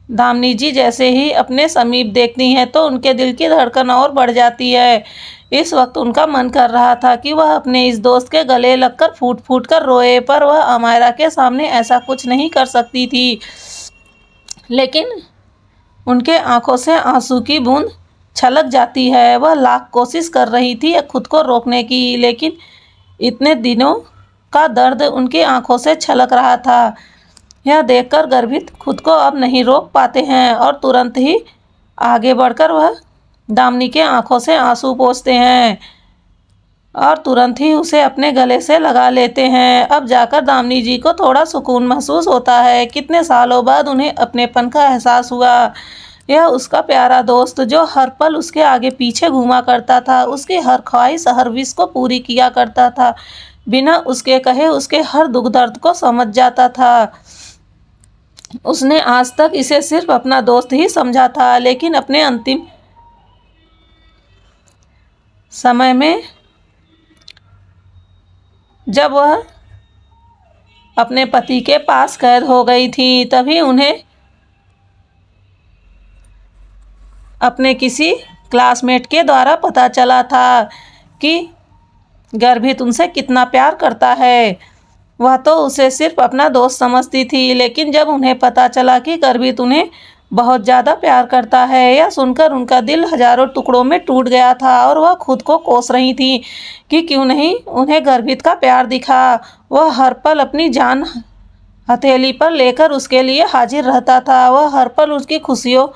दामिनी जी जैसे ही अपने समीप देखती हैं तो उनके दिल की धड़कन और बढ़ जाती है। इस वक्त उनका मन कर रहा था कि वह अपने इस दोस्त के गले लगकर फूट फूट कर रोए, पर वह अमायरा के सामने ऐसा कुछ नहीं कर सकती थी। लेकिन उनके आंखों से आंसू की बूंद छलक जाती है। वह लाख कोशिश कर रही थी खुद को रोकने की, लेकिन इतने दिनों का दर्द उनकी आंखों से छलक रहा था। यह देखकर गर्भित खुद को अब नहीं रोक पाते हैं और तुरंत ही आगे बढ़कर वह दामिनी के आंखों से आंसू पोंछते हैं और तुरंत ही उसे अपने गले से लगा लेते हैं। अब जाकर दामिनी जी को थोड़ा सुकून महसूस होता है। कितने सालों बाद उन्हें अपनेपन का एहसास हुआ। यह उसका प्यारा दोस्त जो हर पल उसके आगे पीछे घूमा करता था, उसकी हर ख्वाहिश हर विश को पूरी किया करता था, बिना उसके कहे उसके हर दुख दर्द को समझ जाता था। उसने आज तक इसे सिर्फ अपना दोस्त ही समझा था, लेकिन अपने अंतिम समय में जब वह अपने पति के पास कैद हो गई थी, तभी उन्हें अपने किसी क्लासमेट के द्वारा पता चला था कि गर्भित उनसे कितना प्यार करता है। वह तो उसे सिर्फ अपना दोस्त समझती थी, लेकिन जब उन्हें पता चला कि गर्भित उन्हें बहुत ज़्यादा प्यार करता है, यह सुनकर उनका दिल हजारों टुकड़ों में टूट गया था और वह खुद को कोस रही थी कि क्यों नहीं उन्हें गर्भित का प्यार दिखा। वह हर पल अपनी जान हथेली पर लेकर उसके लिए हाजिर रहता था। वह हर पल उसकी खुशियों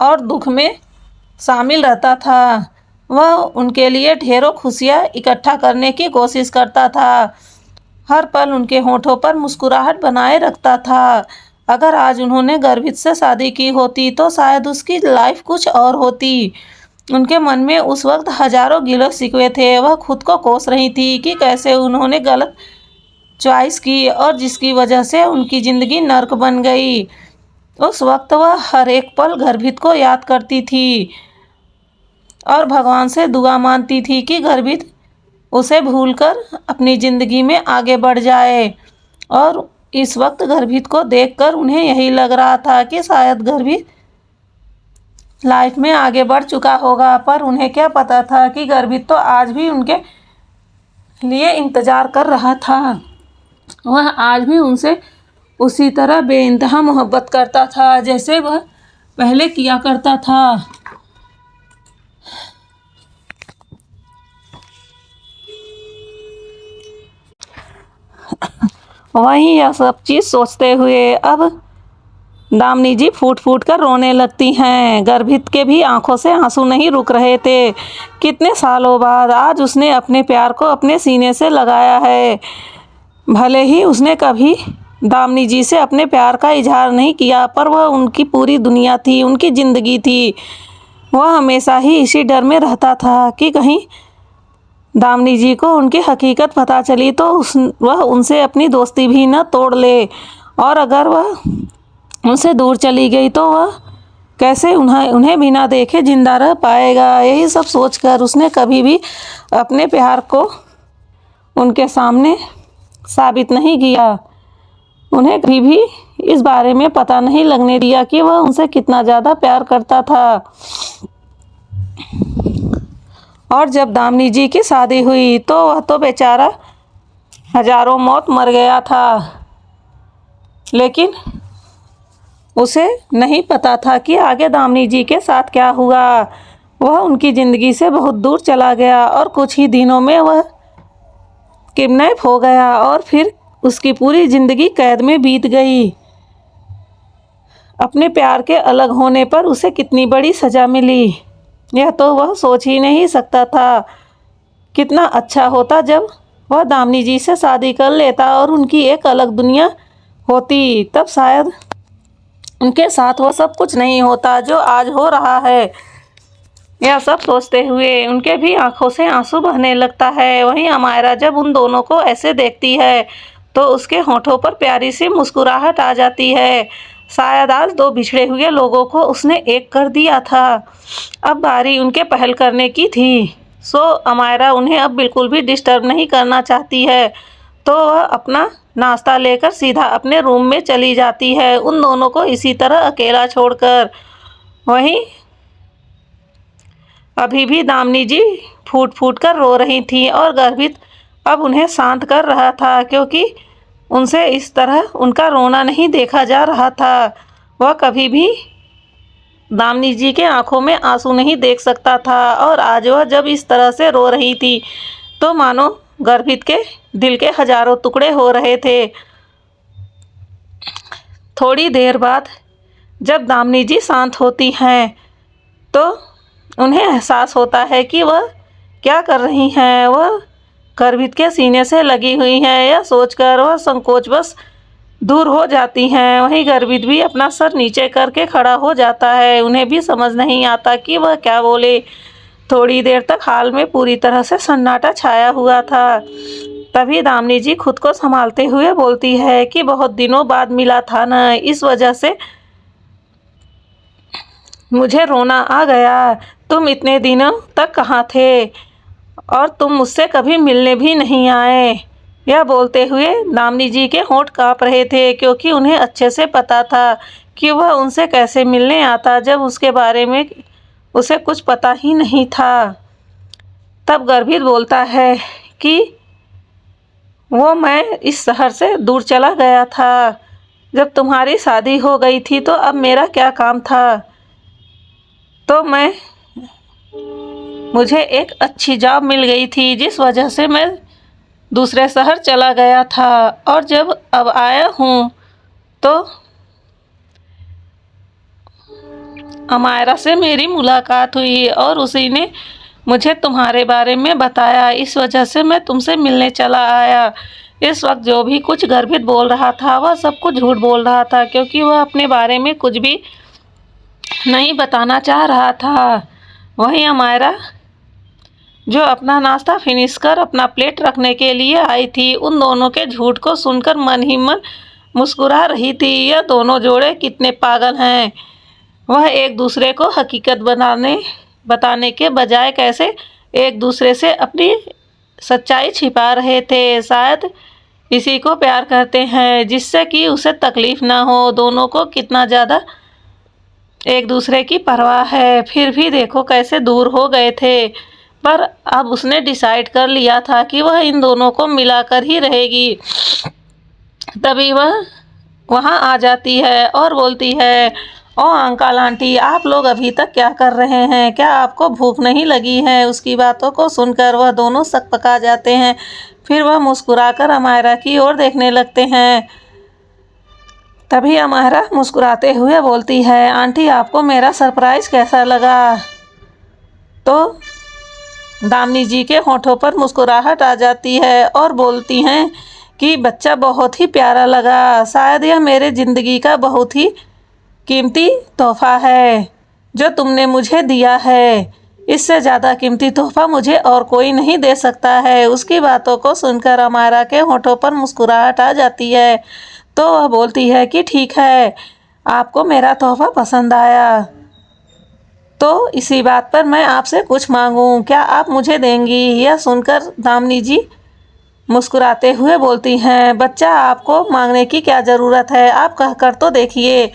और दुख में शामिल रहता था। वह उनके लिए ढेरों खुशियाँ इकट्ठा करने की कोशिश करता था, हर पल उनके होठों पर मुस्कुराहट बनाए रखता था। अगर आज उन्होंने गर्भित से शादी की होती तो शायद उसकी लाइफ कुछ और होती। उनके मन में उस वक्त हजारों गिले शिकवे थे। वह खुद को कोस रही थी कि कैसे उन्होंने गलत चॉइस की और जिसकी वजह से उनकी ज़िंदगी नर्क बन गई। उस वक्त वह हर एक पल गर्भित को याद करती थी और भगवान से दुआ मांगती थी कि गर्भित उसे भूलकर अपनी ज़िंदगी में आगे बढ़ जाए। और इस वक्त गर्भित को देखकर उन्हें यही लग रहा था कि शायद गर्भित लाइफ में आगे बढ़ चुका होगा, पर उन्हें क्या पता था कि गर्भित तो आज भी उनके लिए इंतज़ार कर रहा था। वह आज भी उनसे उसी तरह बेइंतहा मोहब्बत करता था जैसे वह पहले किया करता था। वहीं यह सब चीज़ सोचते हुए अब दामिनी जी फूट फूट कर रोने लगती हैं। गर्भित के भी आंखों से आंसू नहीं रुक रहे थे। कितने सालों बाद आज उसने अपने प्यार को अपने सीने से लगाया है। भले ही उसने कभी दामिनी जी से अपने प्यार का इजहार नहीं किया, पर वह उनकी पूरी दुनिया थी, उनकी ज़िंदगी थी। वह हमेशा ही इसी डर में रहता था कि कहीं दामिनी जी को उनकी हकीकत पता चली तो वह उनसे अपनी दोस्ती भी न तोड़ ले, और अगर वह उनसे दूर चली गई तो वह कैसे उन्हें बिना देखे जिंदा रह पाएगा। यही सब सोचकर उसने कभी भी अपने प्यार को उनके सामने साबित नहीं किया। उन्हें कभी भी इस बारे में पता नहीं लगने दिया कि वह उनसे कितना ज़्यादा प्यार करता था। और जब दामिनी जी की शादी हुई तो वह तो बेचारा हजारों मौत मर गया था, लेकिन उसे नहीं पता था कि आगे दामिनी जी के साथ क्या हुआ। वह उनकी ज़िंदगी से बहुत दूर चला गया और कुछ ही दिनों में वह किडनैप हो गया और फिर उसकी पूरी ज़िंदगी कैद में बीत गई। अपने प्यार के अलग होने पर उसे कितनी बड़ी सज़ा मिली, यह तो वह सोच ही नहीं सकता था। कितना अच्छा होता जब वह दामिनी जी से शादी कर लेता और उनकी एक अलग दुनिया होती, तब शायद उनके साथ वो सब कुछ नहीं होता जो आज हो रहा है। यह सब सोचते हुए उनके भी आंखों से आंसू बहने लगता है। वहीं अमायरा जब उन दोनों को ऐसे देखती है तो उसके होठों पर प्यारी सी मुस्कुराहट आ जाती है। शायद आज दो बिछड़े हुए लोगों को उसने एक कर दिया था। अब बारी उनके पहल करने की थी। सो अमायरा उन्हें अब बिल्कुल भी डिस्टर्ब नहीं करना चाहती है, तो वह अपना नाश्ता लेकर सीधा अपने रूम में चली जाती है, उन दोनों को इसी तरह अकेला छोड़कर। वहीं अभी भी दामिनी जी फूट फूट कर रो रही थी और गर्भित अब उन्हें शांत कर रहा था, क्योंकि उनसे इस तरह उनका रोना नहीं देखा जा रहा था। वह कभी भी दामिनी जी के आंखों में आंसू नहीं देख सकता था, और आज वह जब इस तरह से रो रही थी तो मानो गर्भित के दिल के हजारों टुकड़े हो रहे थे। थोड़ी देर बाद जब दामिनी जी शांत होती हैं तो उन्हें एहसास होता है कि वह क्या कर रही हैं। वह गर्भित के सीने से लगी हुई हैं, यह सोचकर वह संकोचवश दूर हो जाती हैं। वहीं गर्भित भी अपना सर नीचे करके खड़ा हो जाता है। उन्हें भी समझ नहीं आता कि वह क्या बोले। थोड़ी देर तक हाल में पूरी तरह से सन्नाटा छाया हुआ था। तभी दामिनी जी खुद को संभालते हुए बोलती है कि बहुत दिनों बाद मिला था न, इस वजह से मुझे रोना आ गया। तुम इतने दिनों तक कहाँ थे और तुम मुझसे कभी मिलने भी नहीं आए। यह बोलते हुए दामिनी जी के होंठ काँप रहे थे, क्योंकि उन्हें अच्छे से पता था कि वह उनसे कैसे मिलने आता जब उसके बारे में उसे कुछ पता ही नहीं था। तब गर्भित बोलता है कि वो मैं इस शहर से दूर चला गया था। जब तुम्हारी शादी हो गई थी तो अब मेरा क्या काम था। तो मुझे एक अच्छी जॉब मिल गई थी, जिस वजह से मैं दूसरे शहर चला गया था, और जब अब आया हूँ तो अमायरा से मेरी मुलाकात हुई और उसी ने मुझे तुम्हारे बारे में बताया, इस वजह से मैं तुमसे मिलने चला आया। इस वक्त जो भी कुछ गर्भित बोल रहा था वह सब कुछ झूठ बोल रहा था, क्योंकि वह अपने बारे में कुछ भी नहीं बताना चाह रहा था। वहीं अमायरा जो अपना नाश्ता फिनिश कर अपना प्लेट रखने के लिए आई थी, उन दोनों के झूठ को सुनकर मन ही मन मुस्कुरा रही थी। यह दोनों जोड़े कितने पागल हैं। वह एक दूसरे को हकीकत बताने के बजाय कैसे एक दूसरे से अपनी सच्चाई छिपा रहे थे। शायद इसी को प्यार करते हैं, जिससे कि उसे तकलीफ ना हो। दोनों को कितना ज़्यादा एक दूसरे की परवाह है, फिर भी देखो कैसे दूर हो गए थे। पर अब उसने डिसाइड कर लिया था कि वह इन दोनों को मिलाकर ही रहेगी। तभी वह वहाँ आ जाती है और बोलती है, ओ अंकल आंटी, आप लोग अभी तक क्या कर रहे हैं? क्या आपको भूख नहीं लगी है? उसकी बातों को सुनकर वह दोनों सकपका जाते हैं। फिर वह मुस्कुराकर अमायरा की ओर देखने लगते हैं। तभी अमायरा मुस्कुराते हुए बोलती है, आंटी आपको मेरा सरप्राइज़ कैसा लगा? तो दामिनी जी के होठों पर मुस्कुराहट आ जाती है और बोलती हैं कि बच्चा बहुत ही प्यारा लगा। शायद यह मेरे ज़िंदगी का बहुत ही कीमती तोहफ़ा है जो तुमने मुझे दिया है। इससे ज़्यादा कीमती तोहफ़ा मुझे और कोई नहीं दे सकता है। उसकी बातों को सुनकर अमायरा के होठों पर मुस्कुराहट आ जाती है, तो वह बोलती है कि ठीक है, आपको मेरा तोहफ़ा पसंद आया, तो इसी बात पर मैं आपसे कुछ मांगूं, क्या आप मुझे देंगी? यह सुनकर दामिनी जी मुस्कुराते हुए बोलती हैं, बच्चा आपको मांगने की क्या ज़रूरत है, आप कहकर तो देखिए,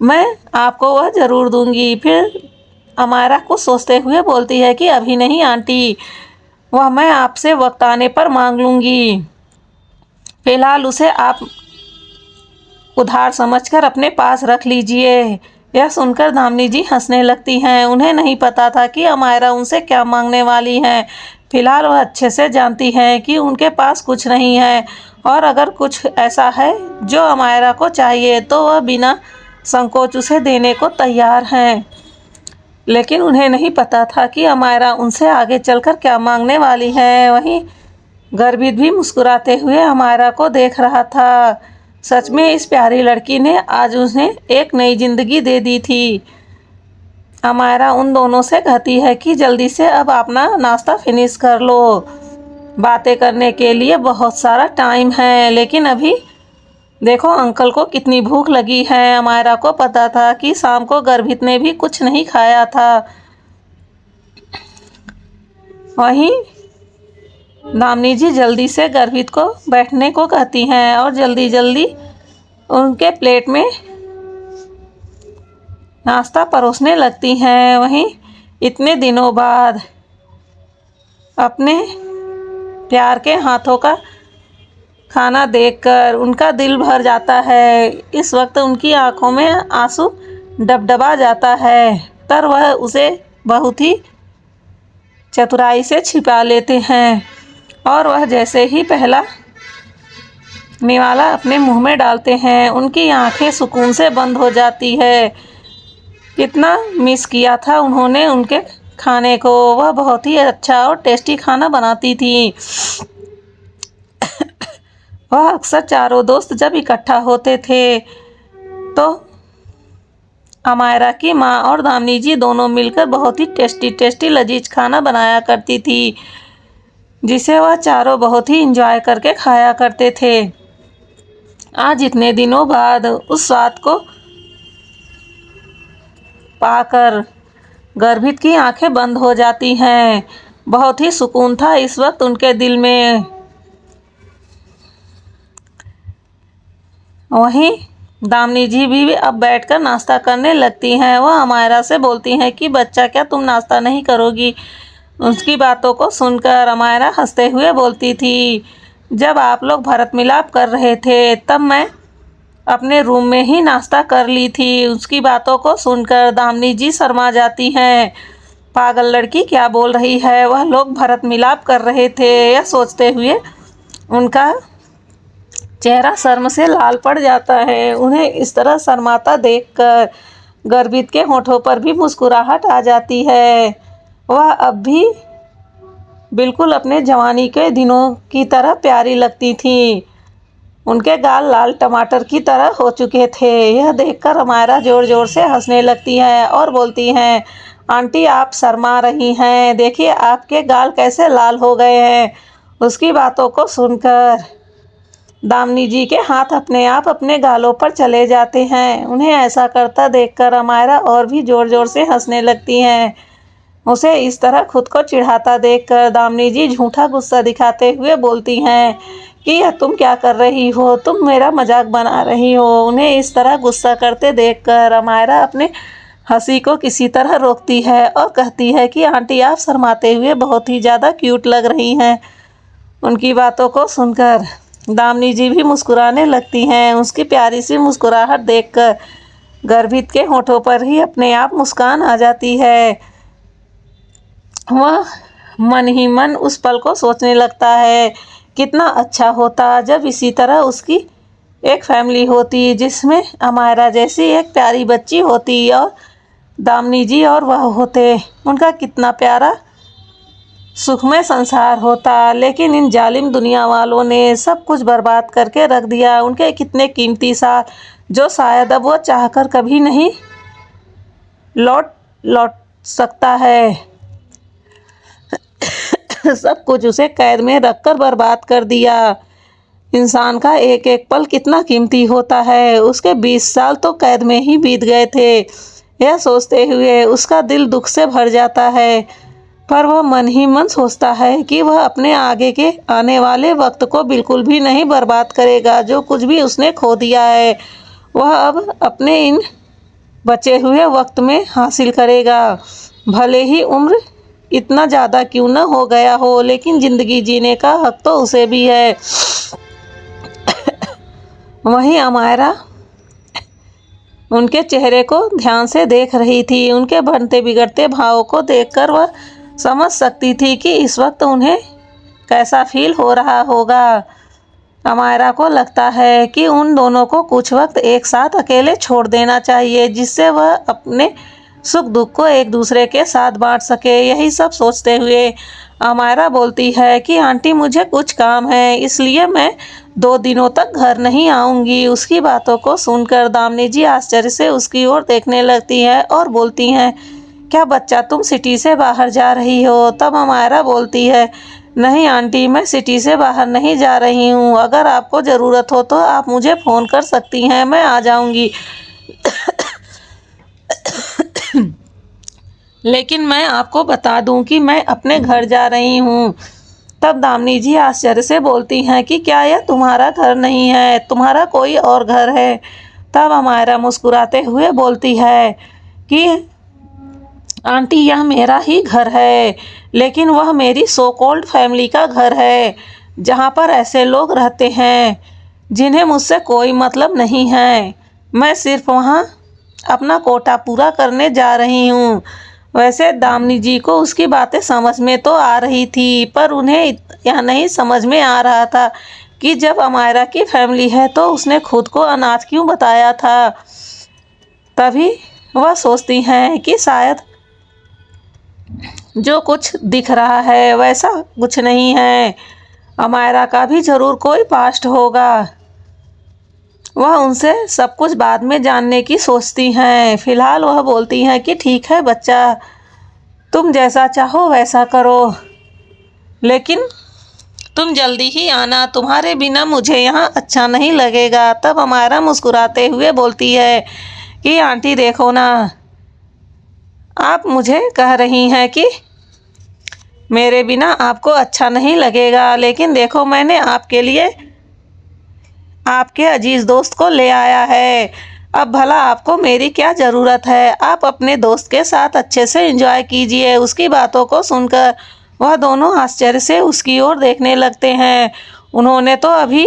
मैं आपको वह ज़रूर दूंगी। फिर अमायरा कुछ सोचते हुए बोलती है कि अभी नहीं आंटी, वह मैं आपसे वक्त आने पर मांग लूँगी। फ़िलहाल उसे आप उधार समझकर अपने पास रख लीजिए। यह सुनकर दामिनी जी हंसने लगती हैं। उन्हें नहीं पता था कि अमायरा उनसे क्या मांगने वाली हैं। फिलहाल वह अच्छे से जानती हैं कि उनके पास कुछ नहीं है, और अगर कुछ ऐसा है जो अमायरा को चाहिए तो वह बिना संकोच उसे देने को तैयार हैं। लेकिन उन्हें नहीं पता था कि अमायरा उनसे आगे चलकर क्या मांगने वाली है। वहीं गर्भित भी मुस्कुराते हुए अमायरा को देख रहा था। सच में इस प्यारी लड़की ने आज उन्हें एक नई ज़िंदगी दे दी थी। अमायरा उन दोनों से कहती है कि जल्दी से अब अपना नाश्ता फिनिश कर लो, बातें करने के लिए बहुत सारा टाइम है। लेकिन अभी देखो अंकल को कितनी भूख लगी है। अमायरा को पता था कि शाम को गर्भित ने भी कुछ नहीं खाया था। वहीं दामिनी जी जल्दी से गर्भित को बैठने को कहती हैं और जल्दी जल्दी उनके प्लेट में नाश्ता परोसने लगती हैं। वहीं इतने दिनों बाद अपने प्यार के हाथों का खाना देखकर उनका दिल भर जाता है। इस वक्त उनकी आंखों में आंसू डबडबा जाता है, पर वह उसे बहुत ही चतुराई से छिपा लेते हैं और वह जैसे ही पहला निवाला अपने मुंह में डालते हैं, उनकी आंखें सुकून से बंद हो जाती है। कितना मिस किया था उन्होंने उनके खाने को। वह बहुत ही अच्छा और टेस्टी खाना बनाती थी। वह अक्सर चारों दोस्त जब इकट्ठा होते थे तो अमायरा की माँ और दामिनी जी दोनों मिलकर बहुत ही टेस्टी लजीज खाना बनाया करती थी, जिसे वह चारों बहुत ही इंजॉय करके खाया करते थे। आज इतने दिनों बाद उस स्वाद को पाकर गर्भित की आंखें बंद हो जाती हैं। बहुत ही सुकून था इस वक्त उनके दिल में। वहीं दामिनी जी भी अब बैठकर नाश्ता करने लगती हैं। वह अमायरा से बोलती हैं कि बच्चा, क्या तुम नाश्ता नहीं करोगी? उसकी बातों को सुनकर अमायरा हंसते हुए बोलती थी, जब आप लोग भरत मिलाप कर रहे थे तब मैं अपने रूम में ही नाश्ता कर ली थी। उसकी बातों को सुनकर दामिनी जी शर्मा जाती हैं। पागल लड़की क्या बोल रही है? वह लोग भरत मिलाप कर रहे थे, यह सोचते हुए उनका चेहरा शर्म से लाल पड़ जाता है। उन्हें इस तरह शर्माता देखकर गर्भित के होठों पर भी मुस्कुराहट आ जाती है। वह अब भी बिल्कुल अपने जवानी के दिनों की तरह प्यारी लगती थी। उनके गाल लाल टमाटर की तरह हो चुके थे। यह देखकर अमायरा जोर जोर से हंसने लगती हैं और बोलती हैं, आंटी आप शर्मा रही हैं, देखिए आपके गाल कैसे लाल हो गए हैं। उसकी बातों को सुनकर दामिनी जी के हाथ अपने आप अपने गालों पर चले जाते हैं। उन्हें ऐसा करता देखकर अमायरा और भी जोर जोर से हंसने लगती हैं। उसे इस तरह खुद को चिढ़ाता देखकर दामिनी जी झूठा गुस्सा दिखाते हुए बोलती हैं कि यह तुम क्या कर रही हो? तुम मेरा मजाक बना रही हो। उन्हें इस तरह गुस्सा करते देखकर अमायरा अपने हंसी को किसी तरह रोकती है और कहती है कि आंटी आप शर्माते हुए बहुत ही ज़्यादा क्यूट लग रही हैं। उनकी बातों को सुनकर दामिनी जी भी मुस्कुराने लगती हैं। उसकी प्यारी सी मुस्कुराहट देखकर गर्भित के होठों पर ही अपने आप मुस्कान आ जाती है। वह मन ही मन उस पल को सोचने लगता है, कितना अच्छा होता जब इसी तरह उसकी एक फैमिली होती, जिसमें अमायरा जैसी एक प्यारी बच्ची होती और दामिनी जी और वह होते। उनका कितना प्यारा सुखमय संसार होता। लेकिन इन जालिम दुनिया वालों ने सब कुछ बर्बाद करके रख दिया। उनके कितने कीमती साल जो शायद अब वो चाहकर कभी नहीं लौट सकता है। सब कुछ उसे कैद में रखकर बर्बाद कर दिया। इंसान का एक एक पल कितना कीमती होता है। उसके 20 साल तो कैद में ही बीत गए थे। यह सोचते हुए उसका दिल दुख से भर जाता है, पर वह मन ही मन सोचता है कि वह अपने आगे के आने वाले वक्त को बिल्कुल भी नहीं बर्बाद करेगा। जो कुछ भी उसने खो दिया है वह अब अपने इन बचे हुए वक्त में हासिल करेगा। भले ही उम्र इतना ज़्यादा क्यों न हो गया हो, लेकिन ज़िंदगी जीने का हक तो उसे भी है। वहीं अमायरा उनके चेहरे को ध्यान से देख रही थी। उनके बनते बिगड़ते भावों को देखकर वह समझ सकती थी कि इस वक्त उन्हें कैसा फील हो रहा होगा। अमायरा को लगता है कि उन दोनों को कुछ वक्त एक साथ अकेले छोड़ देना चाहिए, जिससे वह अपने सुख दुख को एक दूसरे के साथ बांट सके। यही सब सोचते हुए अमायरा बोलती है कि आंटी मुझे कुछ काम है, इसलिए मैं 2 दिनों तक घर नहीं आऊँगी। उसकी बातों को सुनकर दामिनी जी आश्चर्य से उसकी ओर देखने लगती हैं और बोलती हैं, क्या बच्चा तुम सिटी से बाहर जा रही हो? तब अमायरा बोलती है, नहीं आंटी मैं सिटी से बाहर नहीं जा रही हूँ। अगर आपको ज़रूरत हो तो आप मुझे फ़ोन कर सकती हैं, मैं आ जाऊँगी। लेकिन मैं आपको बता दूं कि मैं अपने घर जा रही हूँ। तब दामिनी जी आश्चर्य से बोलती हैं कि क्या यह तुम्हारा घर नहीं है, तुम्हारा कोई और घर है। तब अमायरा मुस्कुराते हुए बोलती है कि आंटी यह मेरा ही घर है, लेकिन वह मेरी सो कॉल्ड फैमिली का घर है, जहाँ पर ऐसे लोग रहते हैं जिन्हें मुझसे कोई मतलब नहीं है। मैं सिर्फ वहाँ अपना कोटा पूरा करने जा रही हूँ। वैसे दामिनी जी को उसकी बातें समझ में तो आ रही थी, पर उन्हें यह नहीं समझ में आ रहा था कि जब अमायरा की फैमिली है तो उसने खुद को अनाथ क्यों बताया था। तभी वह सोचती हैं कि शायद जो कुछ दिख रहा है वैसा कुछ नहीं है, अमायरा का भी जरूर कोई पास्ट होगा। वह उनसे सब कुछ बाद में जानने की सोचती हैं। फिलहाल वह बोलती हैं कि ठीक है बच्चा, तुम जैसा चाहो वैसा करो, लेकिन तुम जल्दी ही आना, तुम्हारे बिना मुझे यहाँ अच्छा नहीं लगेगा। तब अमायरा मुस्कुराते हुए बोलती है कि आंटी देखो ना, आप मुझे कह रही हैं कि मेरे बिना आपको अच्छा नहीं लगेगा, लेकिन देखो मैंने आपके लिए आपके अजीज दोस्त को ले आया है। अब भला आपको मेरी क्या ज़रूरत है, आप अपने दोस्त के साथ अच्छे से एंजॉय कीजिए। उसकी बातों को सुनकर वह दोनों आश्चर्य से उसकी ओर देखने लगते हैं। उन्होंने तो अभी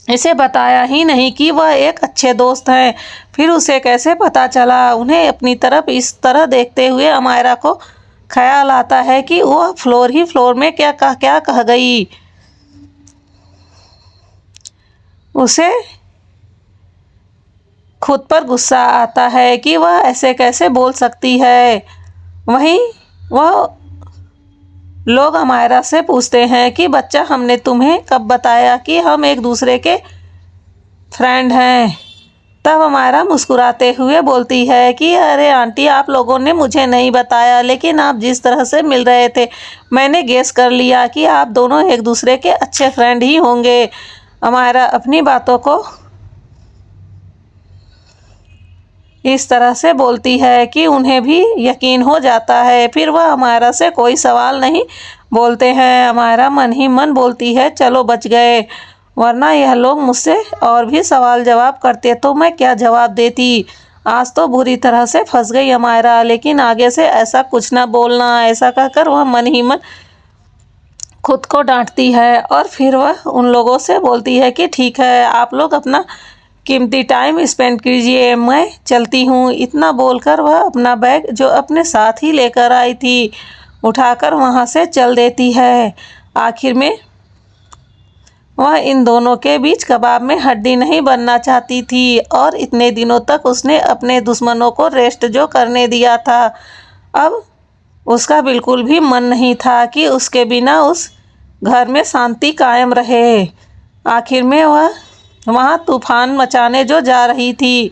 इसे बताया ही नहीं कि वह एक अच्छे दोस्त हैं, फिर उसे कैसे पता चला। उन्हें अपनी तरफ इस तरह देखते हुए अमायरा को ख्याल आता है कि वह फ्लोर में क्या कह गई। उसे खुद पर गुस्सा आता है कि वह ऐसे कैसे बोल सकती है। वहीं वह लोग अमायरा से पूछते हैं कि बच्चा, हमने तुम्हें कब बताया कि हम एक दूसरे के फ्रेंड हैं। तब अमायरा मुस्कुराते हुए बोलती है कि अरे आंटी, आप लोगों ने मुझे नहीं बताया, लेकिन आप जिस तरह से मिल रहे थे मैंने गेस कर लिया कि आप दोनों एक दूसरे के अच्छे फ्रेंड ही होंगे। अमायरा अपनी बातों को इस तरह से बोलती है कि उन्हें भी यकीन हो जाता है। फिर वह अमायरा से कोई सवाल नहीं बोलते हैं। अमायरा मन ही मन बोलती है चलो बच गए, वरना यह लोग मुझसे और भी सवाल जवाब करते तो मैं क्या जवाब देती। आज तो बुरी तरह से फंस गई अमायरा, लेकिन आगे से ऐसा कुछ ना बोलना, ऐसा कहकर वह मन ही मन खुद को डांटती है। और फिर वह उन लोगों से बोलती है कि ठीक है, आप लोग अपना कीमती टाइम स्पेंड कीजिए, मैं चलती हूँ। इतना बोलकर वह अपना बैग जो अपने साथ ही लेकर आई थी उठाकर वहाँ से चल देती है। आखिर में वह इन दोनों के बीच कबाब में हड्डी नहीं बनना चाहती थी, और इतने दिनों तक उसने अपने दुश्मनों को रेस्ट जो करने दिया था, अब उसका बिल्कुल भी मन नहीं था कि उसके बिना उस घर में शांति कायम रहे। आखिर में वह वहाँ तूफान मचाने जो जा रही थी,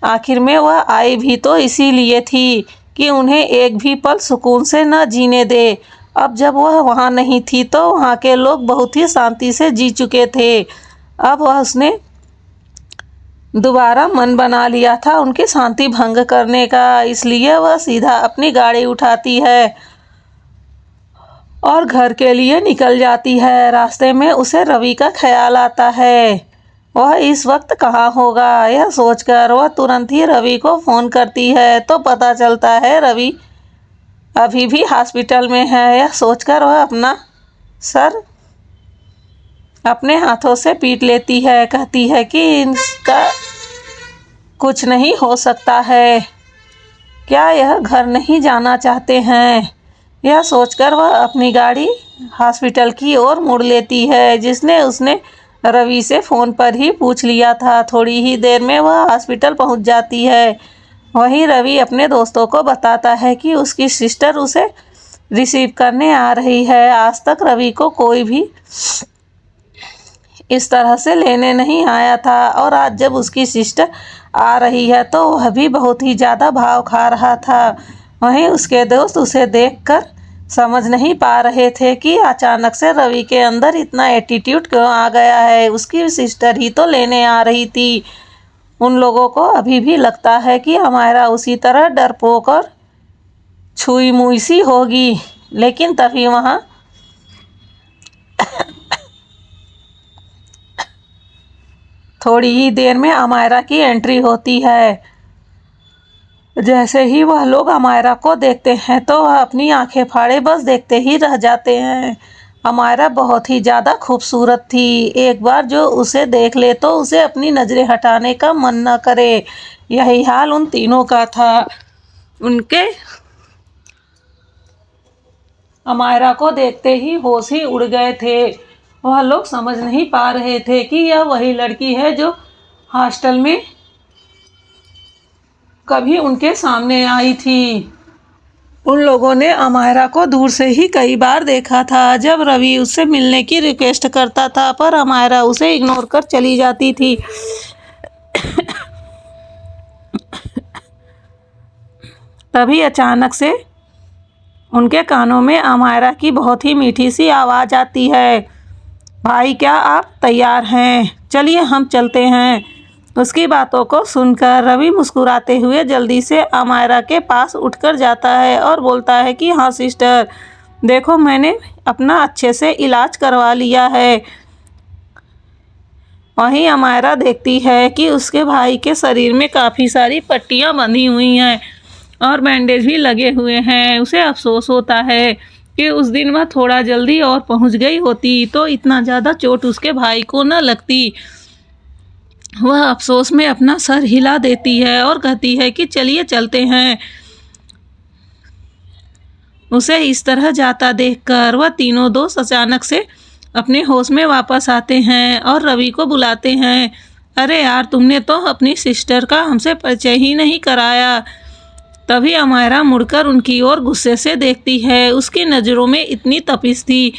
आखिर में वह आई भी तो इसीलिए थी कि उन्हें एक भी पल सुकून से न जीने दे। अब जब वह वहाँ नहीं थी तो वहाँ के लोग बहुत ही शांति से जी चुके थे। अब वह उसने दोबारा मन बना लिया था उनकी शांति भंग करने का, इसलिए वह सीधा अपनी गाड़ी उठाती है और घर के लिए निकल जाती है। रास्ते में उसे रवि का ख्याल आता है, वह इस वक्त कहाँ होगा। यह सोचकर वह तुरंत ही रवि को फ़ोन करती है तो पता चलता है रवि अभी भी हॉस्पिटल में है। यह सोचकर वह अपना सर अपने हाथों से पीट लेती है, कहती है कि इनका कुछ नहीं हो सकता है, क्या यह घर नहीं जाना चाहते हैं। यह सोचकर वह अपनी गाड़ी हॉस्पिटल की ओर मुड़ लेती है, जिसने उसने रवि से फ़ोन पर ही पूछ लिया था। थोड़ी ही देर में वह हॉस्पिटल पहुंच जाती है। वहीं रवि अपने दोस्तों को बताता है कि उसकी सिस्टर उसे रिसीव करने आ रही है। आज तक रवि को कोई भी इस तरह से लेने नहीं आया था, और आज जब उसकी सिस्टर आ रही है तो वह भी बहुत ही ज़्यादा भाव खा रहा था। वहीं उसके दोस्त उसे देखकर समझ नहीं पा रहे थे कि अचानक से रवि के अंदर इतना एटीट्यूड क्यों आ गया है। उसकी सिस्टर ही तो लेने आ रही थी। उन लोगों को अभी भी लगता है कि अमायरा उसी तरह डरपोक और छुई मुई सी होगी, लेकिन तभी वहाँ थोड़ी ही देर में अमायरा की एंट्री होती है। जैसे ही वह लोग अमायरा को देखते हैं तो वह अपनी आंखें फाड़े बस देखते ही रह जाते हैं। अमायरा बहुत ही ज़्यादा खूबसूरत थी। एक बार जो उसे देख ले तो उसे अपनी नज़रें हटाने का मन न करे। यही हाल उन तीनों का था। उनके अमायरा को देखते ही होश ही उड़ गए थे। वह लोग समझ नहीं पा रहे थे कि यह वही लड़की है जो हॉस्टल में कभी उनके सामने आई थी। उन लोगों ने अमायरा को दूर से ही कई बार देखा था, जब रवि उससे मिलने की रिक्वेस्ट करता था, पर अमायरा उसे इग्नोर कर चली जाती थी। तभी अचानक से उनके कानों में अमायरा की बहुत ही मीठी सी आवाज़ आती है, भाई क्या आप तैयार हैं? चलिए हम चलते हैं। उसकी बातों को सुनकर रवि मुस्कुराते हुए जल्दी से अमायरा के पास उठकर जाता है और बोलता है कि हाँ सिस्टर, देखो मैंने अपना अच्छे से इलाज करवा लिया है। वहीं अमायरा देखती है कि उसके भाई के शरीर में काफ़ी सारी पट्टियाँ बंधी हुई हैं और बैंडेज भी लगे हुए हैं। उसे अफसोस होता है कि उस दिन वह थोड़ा जल्दी और पहुंच गई होती तो इतना ज़्यादा चोट उसके भाई को न लगती। वह अफसोस में अपना सर हिला देती है और कहती है कि चलिए चलते हैं। उसे इस तरह जाता देखकर वह तीनों दोस्त अचानक से अपने होश में वापस आते हैं और रवि को बुलाते हैं। अरे यार, तुमने तो अपनी सिस्टर का हमसे परिचय ही नहीं कराया। तभी अमायरा मुड़कर उनकी ओर गुस्से से देखती है। उसकी नज़रों में इतनी तपिश थी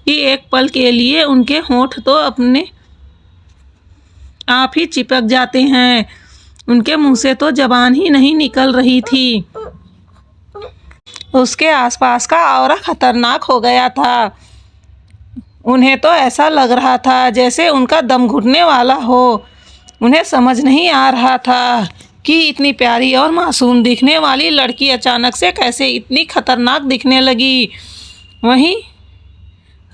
कि एक पल के लिए उनके होंठ तो अपने आप ही चिपक जाते हैं। उनके मुंह से तो जबान ही नहीं निकल रही थी। उसके आसपास का ऑरा खतरनाक हो गया था। उन्हें तो ऐसा लग रहा था जैसे उनका दम घुटने वाला हो। उन्हें समझ नहीं आ रहा था कि इतनी प्यारी और मासूम दिखने वाली लड़की अचानक से कैसे इतनी खतरनाक दिखने लगी। वहीं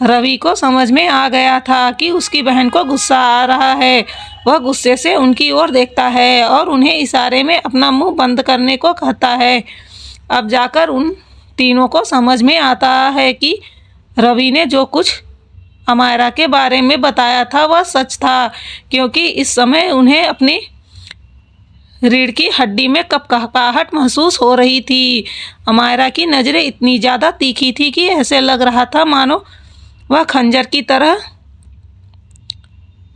रवि को समझ में आ गया था कि उसकी बहन को गुस्सा आ रहा है। वह गुस्से से उनकी ओर देखता है और उन्हें इशारे में अपना मुंह बंद करने को कहता है। अब जाकर उन तीनों को समझ में आता है कि रवि ने जो कुछ अमायरा के बारे में बताया था वह सच था, क्योंकि इस समय उन्हें अपनी रीढ़ की हड्डी में कपकपाहट महसूस हो रही थी। अमायरा की नज़रें इतनी ज़्यादा तीखी थी कि ऐसे लग रहा था मानो वह खंजर की तरह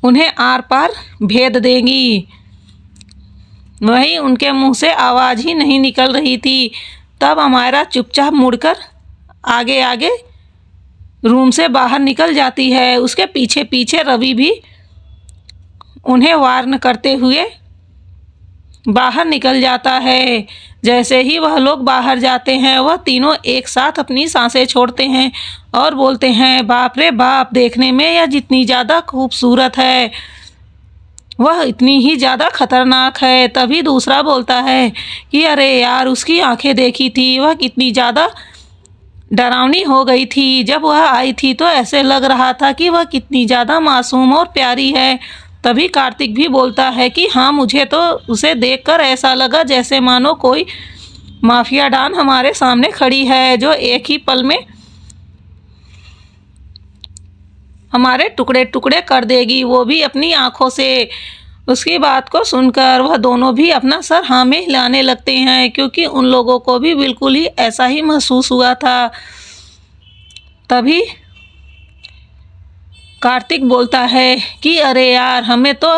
उन्हें आर पार भेद देंगी। वहीं उनके मुंह से आवाज़ ही नहीं निकल रही थी। तब अमायरा चुपचाप मुड़कर आगे आगे रूम से बाहर निकल जाती है। उसके पीछे पीछे रवि भी उन्हें वार्न करते हुए बाहर निकल जाता है। जैसे ही वह लोग बाहर जाते हैं वह तीनों एक साथ अपनी सांसें छोड़ते हैं और बोलते हैं, बाप रे बाप, देखने में यह जितनी ज़्यादा खूबसूरत है वह इतनी ही ज़्यादा खतरनाक है। तभी दूसरा बोलता है कि अरे यार, उसकी आंखें देखी थी, वह कितनी ज़्यादा डरावनी हो गई थी। जब वह आई थी तो ऐसे लग रहा था कि वह कितनी ज़्यादा मासूम और प्यारी है। तभी कार्तिक भी बोलता है कि हाँ, मुझे तो उसे देखकर ऐसा लगा जैसे मानो कोई माफिया डॉन हमारे सामने खड़ी है जो एक ही पल में हमारे टुकड़े टुकड़े कर देगी, वो भी अपनी आंखों से। उसकी बात को सुनकर वह दोनों भी अपना सर हाँ में हिलाने लगते हैं, क्योंकि उन लोगों को भी बिल्कुल ही ऐसा ही महसूस हुआ था। तभी कार्तिक बोलता है कि अरे यार, हमें तो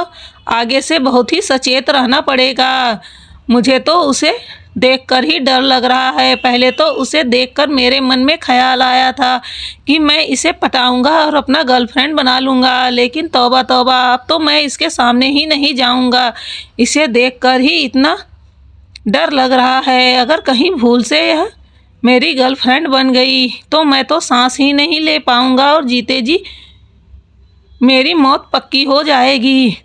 आगे से बहुत ही सचेत रहना पड़ेगा। मुझे तो उसे देखकर ही डर लग रहा है। पहले तो उसे देखकर मेरे मन में ख्याल आया था कि मैं इसे पटाऊंगा और अपना गर्लफ्रेंड बना लूँगा, लेकिन तौबा तौबा, अब तो मैं इसके सामने ही नहीं जाऊँगा। इसे देखकर ही इतना डर लग रहा है। अगर कहीं भूल से यह मेरी गर्लफ्रेंड बन गई तो मैं तो सांस ही नहीं ले पाऊँगा और जीते जी मेरी मौत पक्की हो जाएगी।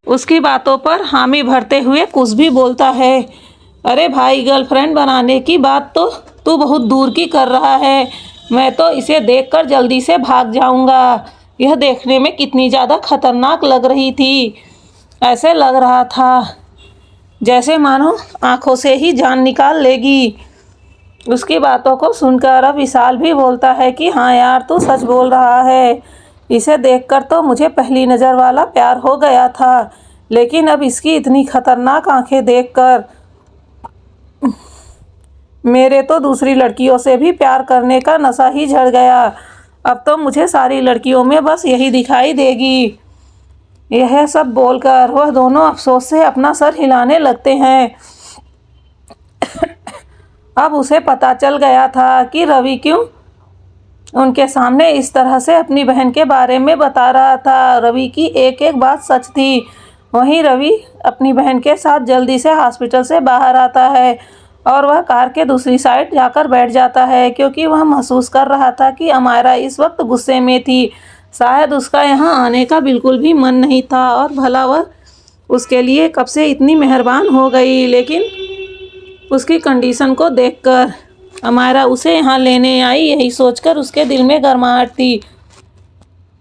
उसकी बातों पर हामी भरते हुए कुछ भी बोलता है अरे भाई, गर्लफ्रेंड बनाने की बात तो तू बहुत दूर की कर रहा है। मैं तो इसे देखकर जल्दी से भाग जाऊंगा। यह देखने में कितनी ज़्यादा खतरनाक लग रही थी। ऐसे लग रहा था जैसे मानो आंखों से ही जान निकाल लेगी। उसकी बातों को सुनकर अब विशाल भी बोलता है कि हाँ यार, तू सच बोल रहा है। इसे देखकर तो मुझे पहली नज़र वाला प्यार हो गया था, लेकिन अब इसकी इतनी खतरनाक आंखें देखकर मेरे तो दूसरी लड़कियों से भी प्यार करने का नशा ही झड़ गया। अब तो मुझे सारी लड़कियों में बस यही दिखाई देगी। यह सब बोलकर वह दोनों अफसोस से अपना सर हिलाने लगते हैं। अब उसे पता चल गया था कि रवि क्यों उनके सामने इस तरह से अपनी बहन के बारे में बता रहा था। रवि की एक एक बात सच थी। वहीं रवि अपनी बहन के साथ जल्दी से हॉस्पिटल से बाहर आता है और वह कार के दूसरी साइड जाकर बैठ जाता है, क्योंकि वह महसूस कर रहा था कि अमायरा इस वक्त गुस्से में थी। शायद उसका यहाँ आने का बिल्कुल भी मन नहीं था और भला वह उसके लिए कब से इतनी मेहरबान हो गई। लेकिन उसकी कंडीशन को देखकर अमायरा उसे यहाँ लेने आई, यही सोचकर उसके दिल में गर्माहट थी।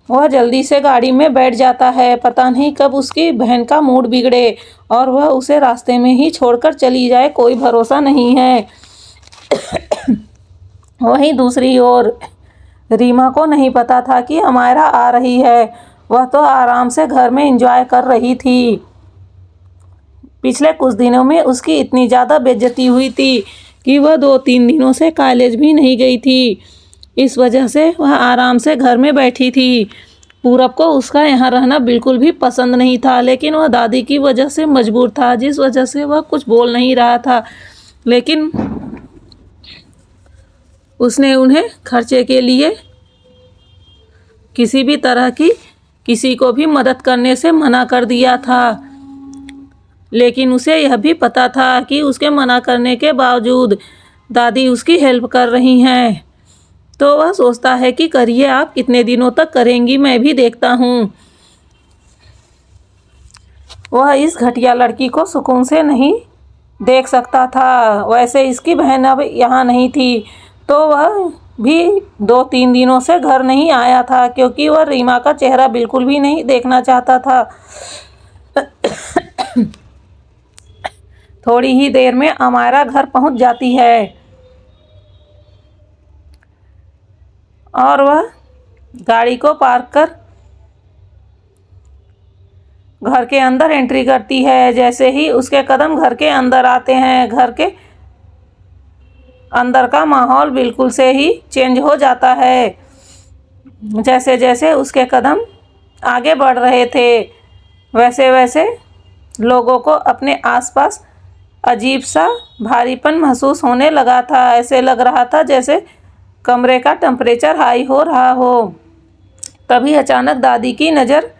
वह जल्दी से गाड़ी में बैठ जाता है। पता नहीं कब उसकी बहन का मूड बिगड़े और वह उसे रास्ते में ही छोड़कर चली जाए, कोई भरोसा नहीं है। वहीं दूसरी ओर रीमा को नहीं पता था कि अमायरा आ रही है। वह तो आराम से घर में एंजॉय कर रही थी। पिछले कुछ दिनों में उसकी इतनी ज़्यादा बेइज्जती हुई थी कि वह 2-3 दिनों से कॉलेज भी नहीं गई थी। इस वजह से वह आराम से घर में बैठी थी। पूरब को उसका यहाँ रहना बिल्कुल भी पसंद नहीं था, लेकिन वह दादी की वजह से मजबूर था, जिस वजह से वह कुछ बोल नहीं रहा था। लेकिन उसने उन्हें खर्चे के लिए किसी भी तरह की किसी को भी मदद करने से मना कर दिया था। लेकिन उसे यह भी पता था कि उसके मना करने के बावजूद दादी उसकी हेल्प कर रही हैं। तो वह सोचता है कि करिए आप, कितने दिनों तक करेंगी, मैं भी देखता हूँ। वह इस घटिया लड़की को सुकून से नहीं देख सकता था। वैसे इसकी बहन अब यहाँ नहीं थी, तो वह भी 2-3 दिनों से घर नहीं आया था, क्योंकि वह रीमा का चेहरा बिल्कुल भी नहीं देखना चाहता था। थोड़ी ही देर में अमायरा घर पहुँच जाती है और वह गाड़ी को पार्क कर घर के अंदर एंट्री करती है। जैसे ही उसके कदम घर के अंदर आते हैं, घर के अंदर का माहौल बिल्कुल से ही चेंज हो जाता है। जैसे जैसे उसके कदम आगे बढ़ रहे थे, वैसे वैसे लोगों को अपने आसपास अजीब सा भारीपन महसूस होने लगा था। ऐसे लग रहा था जैसे कमरे का टेम्परेचर हाई हो रहा हो। तभी अचानक दादी की नज़र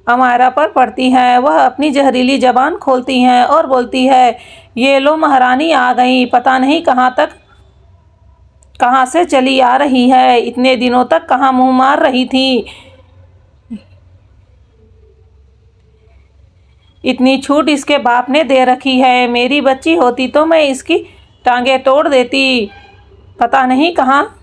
अमायरा पर पड़ती है। वह अपनी जहरीली ज़बान खोलती हैं और बोलती है, ये लो महारानी आ गई। पता नहीं कहाँ से चली आ रही है, इतने दिनों तक कहाँ मुंह मार रही थी। इतनी छूट इसके बाप ने दे रखी है। मेरी बच्ची होती तो मैं इसकी टांगें तोड़ देती। पता नहीं कहाँ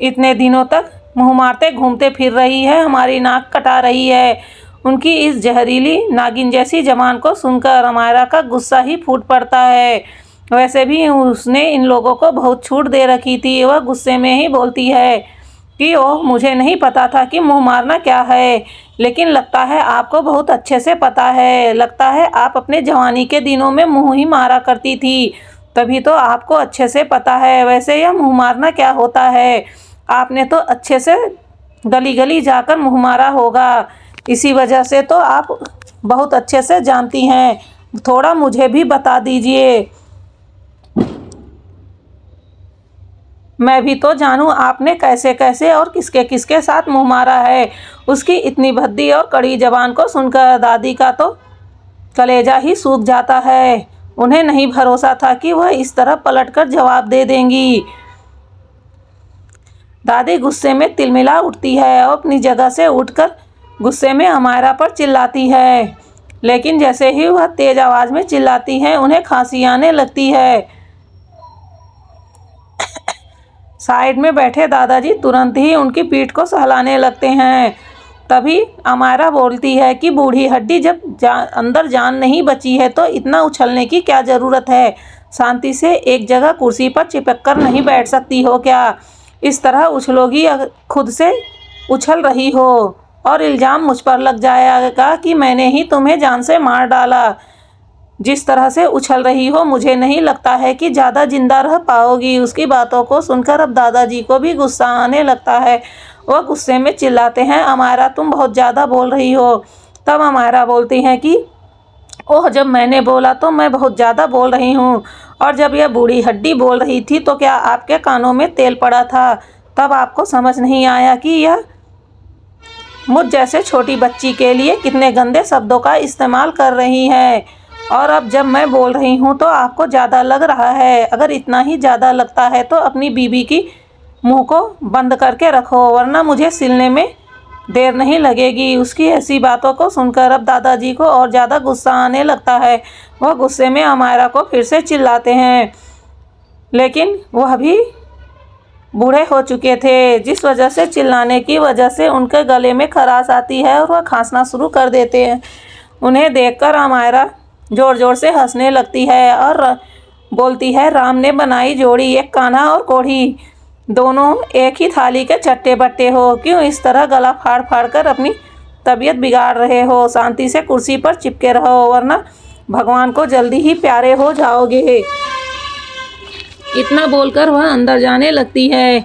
इतने दिनों तक मुंह मारते घूमते फिर रही है, हमारी नाक कटा रही है। उनकी इस जहरीली नागिन जैसी जबान को सुनकर अमायरा का गुस्सा ही फूट पड़ता है। वैसे भी उसने इन लोगों को बहुत छूट दे रखी थी। वह गुस्से में ही बोलती है कि ओह, मुझे नहीं पता था कि मुंह मारना क्या है, लेकिन लगता है आपको बहुत अच्छे से पता है। लगता है आप अपने जवानी के दिनों में मुंह ही मारा करती थी, तभी तो आपको अच्छे से पता है। वैसे यह मुंह मारना क्या होता है, आपने तो अच्छे से गली गली जाकर मुंह मारा होगा, इसी वजह से तो आप बहुत अच्छे से जानती हैं। थोड़ा मुझे भी बता दीजिए, मैं भी तो जानूं आपने कैसे कैसे और किसके किसके साथ मुंह मारा है। उसकी इतनी भद्दी और कड़ी जबान को सुनकर दादी का तो कलेजा ही सूख जाता है। उन्हें नहीं भरोसा था कि वह इस तरह पलटकर जवाब दे देंगी। दादी गुस्से में तिलमिला उठती है और अपनी जगह से उठकर गुस्से में अमायरा पर चिल्लाती है, लेकिन जैसे ही वह तेज आवाज में चिल्लाती हैं उन्हें खांसी आने लगती है। साइड में बैठे दादाजी तुरंत ही उनकी पीठ को सहलाने लगते हैं। तभी अमायरा बोलती है कि बूढ़ी हड्डी, जब अंदर जान नहीं बची है तो इतना उछलने की क्या ज़रूरत है? शांति से एक जगह कुर्सी पर चिपक कर नहीं बैठ सकती हो क्या? इस तरह उछलोगी, खुद से उछल रही हो और इल्ज़ाम मुझ पर लग जाएगा कि मैंने ही तुम्हें जान से मार डाला। जिस तरह से उछल रही हो मुझे नहीं लगता है कि ज़्यादा जिंदा रह पाओगी। उसकी बातों को सुनकर अब दादाजी को भी गुस्सा आने लगता है। वह गुस्से में चिल्लाते हैं, अमायरा तुम बहुत ज़्यादा बोल रही हो। तब अमायरा बोलती हैं कि ओह, जब मैंने बोला तो मैं बहुत ज़्यादा बोल रही हूँ, और जब यह बूढ़ी हड्डी बोल रही थी तो क्या आपके कानों में तेल पड़ा था? तब आपको समझ नहीं आया कि यह मुझ जैसे छोटी बच्ची के लिए कितने गंदे शब्दों का इस्तेमाल कर रही है? और अब जब मैं बोल रही हूँ तो आपको ज़्यादा लग रहा है। अगर इतना ही ज़्यादा लगता है तो अपनी बीबी की मुंह को बंद करके रखो, वरना मुझे सिलने में देर नहीं लगेगी। उसकी ऐसी बातों को सुनकर अब दादाजी को और ज़्यादा गुस्सा आने लगता है। वह गुस्से में अमायरा को फिर से चिल्लाते हैं, लेकिन वह भी बूढ़े हो चुके थे, जिस वजह से चिल्लाने की वजह से उनके गले में खराश आती है और वह खांसना शुरू कर देते हैं। उन्हें देखकर अमायरा ज़ोर ज़ोर से हंसने लगती है और बोलती है, राम ने बनाई जोड़ी, एक कान्हा और कोढ़ी, दोनों एक ही थाली के चट्टे बट्टे हो। क्यों इस तरह गला फाड़ फाड़ कर अपनी तबीयत बिगाड़ रहे हो? शांति से कुर्सी पर चिपके रहो, वरना भगवान को जल्दी ही प्यारे हो जाओगे। इतना बोलकर वह अंदर जाने लगती है,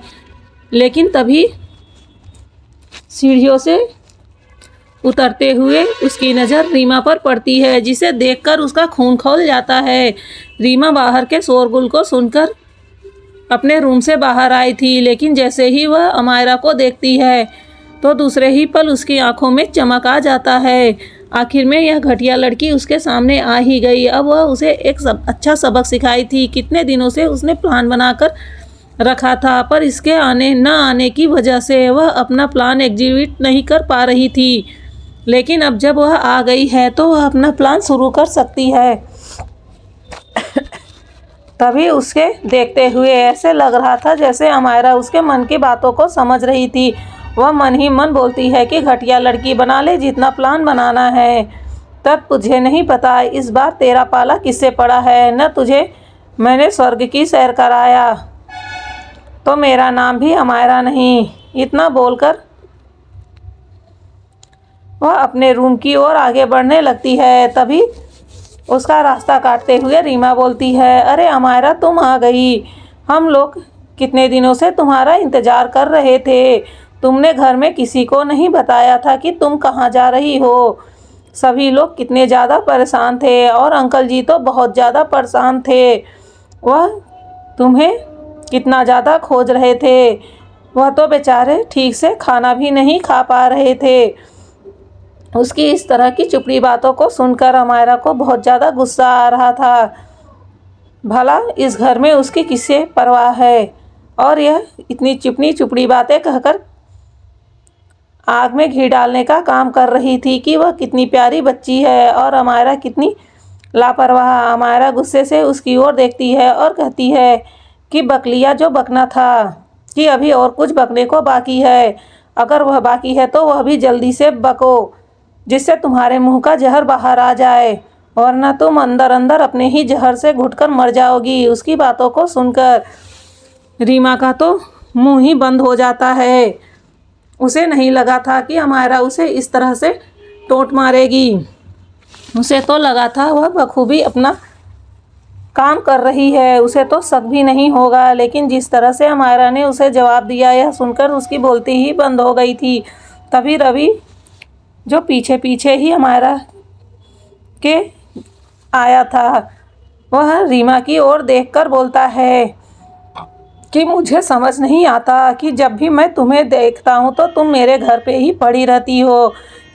लेकिन तभी सीढ़ियों से उतरते हुए उसकी नज़र रीमा पर पड़ती है, जिसे देखकर उसका खून खौल जाता है। रीमा बाहर के शोरगुल को सुनकर अपने रूम से बाहर आई थी, लेकिन जैसे ही वह अमायरा को देखती है तो दूसरे ही पल उसकी आंखों में चमक आ जाता है। आखिर में यह घटिया लड़की उसके सामने आ ही गई। अब वह उसे एक अच्छा सबक सिखाई थी। कितने दिनों से उसने प्लान बनाकर रखा था, पर इसके आने न आने की वजह से वह अपना प्लान एग्जीक्यूट नहीं कर पा रही थी। लेकिन अब जब वह आ गई है तो वह अपना प्लान शुरू कर सकती है। तभी उसके देखते हुए ऐसे लग रहा था जैसे अमायरा उसके मन की बातों को समझ रही थी। वह मन ही मन बोलती है कि घटिया लड़की बना ले जितना प्लान बनाना है। तब तुझे नहीं पता इस बार तेरा पाला किससे पड़ा है। न तुझे मैंने स्वर्ग की सैर कराया तो मेरा नाम भी अमायरा नहीं। इतना बोलकर वह अपने रूम की ओर आगे बढ़ने लगती है। तभी उसका रास्ता काटते हुए रीमा बोलती है, अरे अमायरा तुम आ गई। हम लोग कितने दिनों से तुम्हारा इंतज़ार कर रहे थे। तुमने घर में किसी को नहीं बताया था कि तुम कहाँ जा रही हो। सभी लोग कितने ज़्यादा परेशान थे और अंकल जी तो बहुत ज़्यादा परेशान थे। वह तुम्हें कितना ज़्यादा खोज रहे थे। वह तो बेचारे ठीक से खाना भी नहीं खा पा रहे थे। उसकी इस तरह की चुपड़ी बातों को सुनकर अमायरा को बहुत ज़्यादा गुस्सा आ रहा था। भला इस घर में उसकी किससे परवाह है, और यह इतनी चिपनी चुपड़ी बातें कहकर आग में घी डालने का काम कर रही थी कि वह कितनी प्यारी बच्ची है और अमायरा कितनी लापरवाह। अमायरा गुस्से से उसकी ओर देखती है और कहती है कि बकलिया जो बकना था, कि अभी और कुछ बकने को बाकी है। अगर वह बाकी है तो वह भी जल्दी से बको, जिससे तुम्हारे मुंह का जहर बाहर आ जाए, वरना तुम अंदर अंदर अपने ही जहर से घुटकर मर जाओगी। उसकी बातों को सुनकर रीमा का तो मुंह ही बंद हो जाता है। उसे नहीं लगा था कि अमायरा उसे इस तरह से टोंट मारेगी। उसे तो लगा था वह बखूबी अपना काम कर रही है, उसे तो शक भी नहीं होगा। लेकिन जिस तरह से अमायरा ने उसे जवाब दिया, यह सुनकर उसकी बोलती ही बंद हो गई थी। तभी रवि, जो पीछे पीछे ही अमायरा के आया था, वह रीमा की ओर देखकर बोलता है कि मुझे समझ नहीं आता कि जब भी मैं तुम्हें देखता हूँ तो तुम मेरे घर पे ही पड़ी रहती हो।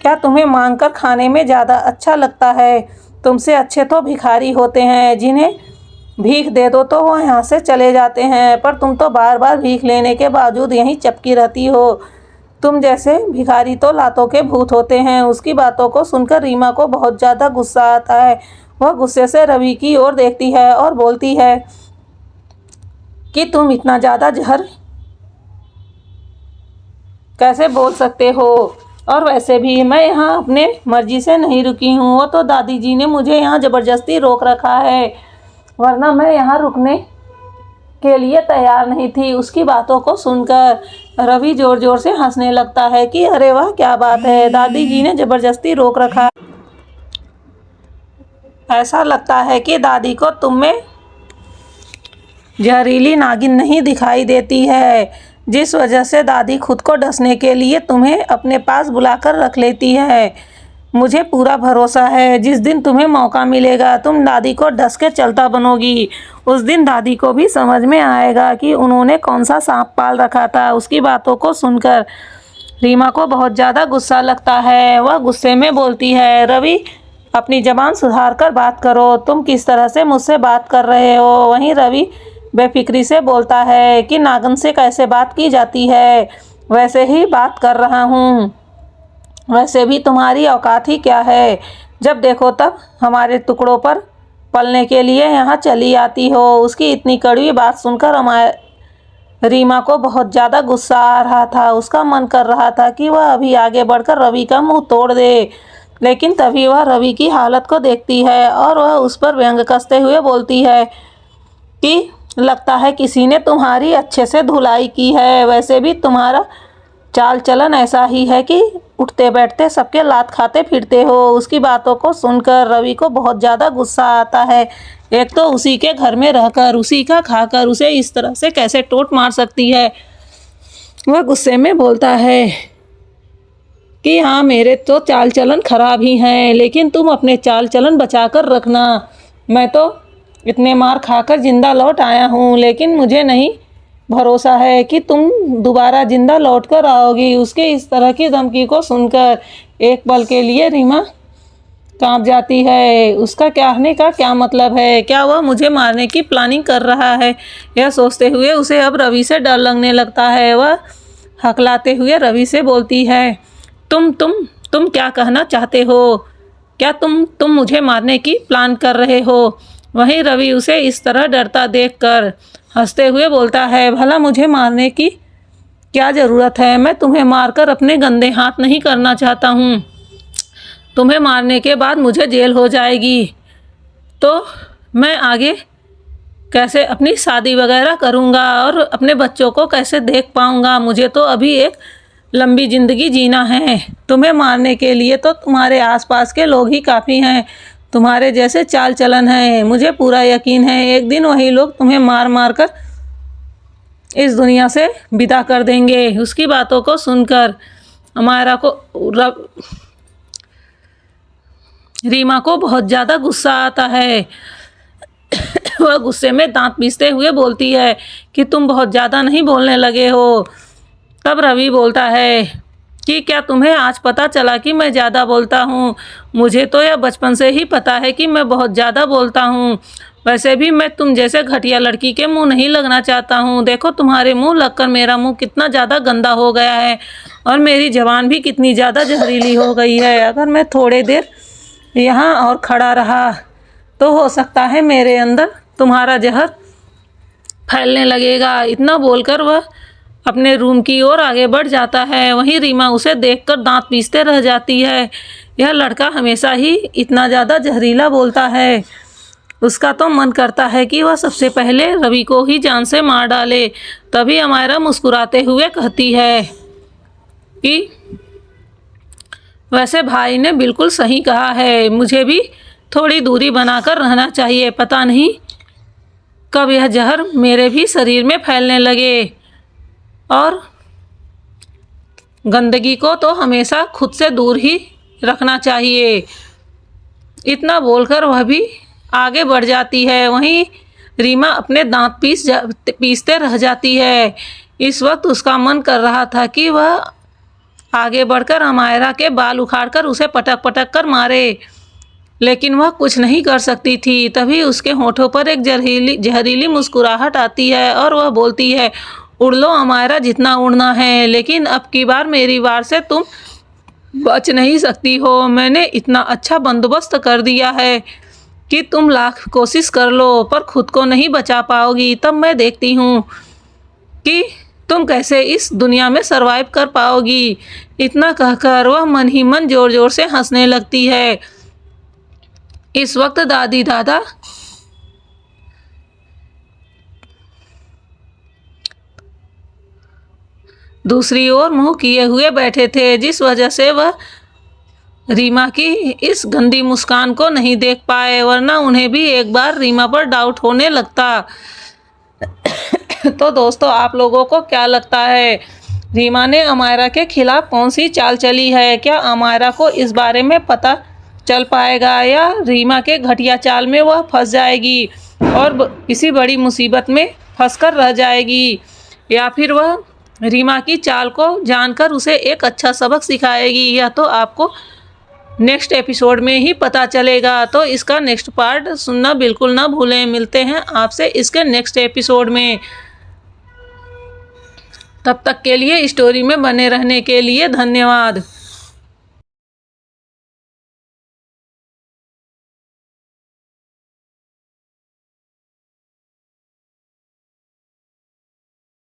क्या तुम्हें मांग कर खाने में ज़्यादा अच्छा लगता है? तुमसे अच्छे तो भिखारी होते हैं, जिन्हें भीख दे दो तो वो यहाँ से चले जाते हैं, पर तुम तो बार बार भीख लेने के बावजूद यहीं चपकी रहती हो। तुम जैसे भिखारी तो लातों के भूत होते हैं। उसकी बातों को सुनकर रीमा को बहुत ज़्यादा गुस्सा आता है। वह गुस्से से रवि की ओर देखती है और बोलती है कि तुम इतना ज़्यादा जहर कैसे बोल सकते हो? और वैसे भी मैं यहाँ अपने मर्जी से नहीं रुकी हूँ। वो तो दादी जी ने मुझे यहाँ ज़बरदस्ती रोक रखा है, वरना मैं यहाँ रुकने के लिए तैयार नहीं थी। उसकी बातों को सुनकर रवि जोर जोर से हंसने लगता है कि अरे वाह, क्या बात है, दादी जी ने ज़बरदस्ती रोक रखा है। ऐसा लगता है कि दादी को तुम में जहरीली नागिन नहीं दिखाई देती है, जिस वजह से दादी खुद को डसने के लिए तुम्हें अपने पास बुलाकर रख लेती है। मुझे पूरा भरोसा है जिस दिन तुम्हें मौका मिलेगा तुम दादी को डस के चलता बनोगी। उस दिन दादी को भी समझ में आएगा कि उन्होंने कौन सा सांप पाल रखा था। उसकी बातों को सुनकर रीमा को बहुत ज़्यादा गुस्सा लगता है। वह गुस्से में बोलती है, रवि अपनी ज़बान सुधार कर बात करो, तुम किस तरह से मुझसे बात कर रहे हो? वहीं रवि बेफिक्री से बोलता है कि नागिन से कैसे बात की जाती है, वैसे ही बात कर रहा हूँ। वैसे भी तुम्हारी औकात ही क्या है, जब देखो तब हमारे टुकड़ों पर पलने के लिए यहाँ चली आती हो। उसकी इतनी कड़वी बात सुनकर रीमा को बहुत ज़्यादा गुस्सा आ रहा था। उसका मन कर रहा था कि वह अभी आगे बढ़कर रवि का मुंह तोड़ दे, लेकिन तभी वह रवि की हालत को देखती है और वह उस पर व्यंग कसते हुए बोलती है कि लगता है किसी ने तुम्हारी अच्छे से धुलाई की है। वैसे भी तुम्हारा चाल चलन ऐसा ही है कि उठते बैठते सबके लात खाते फिरते हो। उसकी बातों को सुनकर रवि को बहुत ज़्यादा गुस्सा आता है। एक तो उसी के घर में रहकर उसी का खाकर उसे इस तरह से कैसे टोट मार सकती है। वह गुस्से में बोलता है कि हाँ, मेरे तो चाल चलन खराब ही हैं, लेकिन तुम अपने चाल चलन बचा कर रखना। मैं तो इतने मार खाकर जिंदा लौट आया हूँ, लेकिन मुझे नहीं भरोसा है कि तुम दोबारा जिंदा लौट कर आओगी। उसके इस तरह की धमकी को सुनकर एक पल के लिए रीमा कांप जाती है। उसका कहने का क्या मतलब है? क्या वह मुझे मारने की प्लानिंग कर रहा है? यह सोचते हुए उसे अब रवि से डर लगने लगता है। वह हकलाते हुए रवि से बोलती है, तुम क्या कहना चाहते हो? क्या तुम मुझे मारने की प्लान कर रहे हो? वहीं रवि उसे इस तरह डरता देखकर हंसते हुए बोलता है, भला मुझे मारने की क्या ज़रूरत है? मैं तुम्हें मारकर अपने गंदे हाथ नहीं करना चाहता हूँ। तुम्हें मारने के बाद मुझे जेल हो जाएगी, तो मैं आगे कैसे अपनी शादी वगैरह करूँगा और अपने बच्चों को कैसे देख पाऊँगा? मुझे तो अभी एक लंबी ज़िंदगी जीना है। तुम्हें मारने के लिए तो तुम्हारे आसपास के लोग ही काफ़ी हैं, तुम्हारे जैसे चाल चलन है। मुझे पूरा यकीन है एक दिन वही लोग तुम्हें मार मार कर इस दुनिया से विदा कर देंगे। उसकी बातों को सुनकर रीमा को बहुत ज़्यादा गुस्सा आता है। वह गुस्से में दांत पीसते हुए बोलती है कि तुम बहुत ज़्यादा नहीं बोलने लगे हो? तब रवि बोलता है कि क्या तुम्हें आज पता चला कि मैं ज़्यादा बोलता हूँ? मुझे तो यह बचपन से ही पता है कि मैं बहुत ज़्यादा बोलता हूँ। वैसे भी मैं तुम जैसे घटिया लड़की के मुंह नहीं लगना चाहता हूँ। देखो तुम्हारे मुंह लगकर मेरा मुंह कितना ज़्यादा गंदा हो गया है और मेरी ज़बान भी कितनी ज़्यादा जहरीली हो गई है। अगर मैं थोड़ी देर यहाँ और खड़ा रहा तो हो सकता है मेरे अंदर तुम्हारा जहर फैलने लगेगा। इतना बोलकर वह अपने रूम की ओर आगे बढ़ जाता है। वहीं रीमा उसे देखकर दांत पीसते रह जाती है। यह लड़का हमेशा ही इतना ज़्यादा जहरीला बोलता है। उसका तो मन करता है कि वह सबसे पहले रवि को ही जान से मार डाले। तभी अमायरा मुस्कुराते हुए कहती है कि वैसे भाई ने बिल्कुल सही कहा है, मुझे भी थोड़ी दूरी बनाकर रहना चाहिए। पता नहीं कब यह जहर मेरे भी शरीर में फैलने लगे, और गंदगी को तो हमेशा खुद से दूर ही रखना चाहिए। इतना बोलकर वह भी आगे बढ़ जाती है। वहीं रीमा अपने दांत पीसते रह जाती है। इस वक्त उसका मन कर रहा था कि वह आगे बढ़कर अमायरा के बाल उखाड़कर उसे पटक पटक कर मारे, लेकिन वह कुछ नहीं कर सकती थी। तभी उसके होठों पर एक जहरीली मुस्कुराहट आती है और वह बोलती है, उड़ लो अमायरा जितना उड़ना है, लेकिन अब की बार मेरी वार से तुम बच नहीं सकती हो। मैंने इतना अच्छा बंदोबस्त कर दिया है कि तुम लाख कोशिश कर लो पर खुद को नहीं बचा पाओगी। तब मैं देखती हूँ कि तुम कैसे इस दुनिया में सरवाइव कर पाओगी। इतना कहकर वह मन ही मन जोर जोर से हंसने लगती है। इस वक्त दादी दादा दूसरी ओर मुंह किए हुए बैठे थे, जिस वजह से वह रीमा की इस गंदी मुस्कान को नहीं देख पाए, वरना उन्हें भी एक बार रीमा पर डाउट होने लगता। तो दोस्तों, आप लोगों को क्या लगता है, रीमा ने अमायरा के खिलाफ कौन सी चाल चली है? क्या अमायरा को इस बारे में पता चल पाएगा या रीमा के घटिया चाल में वह फंस जाएगी और किसी बड़ी मुसीबत में फंसकर रह जाएगी, या फिर वह रीमा की चाल को जानकर उसे एक अच्छा सबक सिखाएगी? यह तो आपको नेक्स्ट एपिसोड में ही पता चलेगा। तो इसका नेक्स्ट पार्ट सुनना बिल्कुल ना भूलें। मिलते हैं आपसे इसके नेक्स्ट एपिसोड में। तब तक के लिए स्टोरी में बने रहने के लिए धन्यवाद।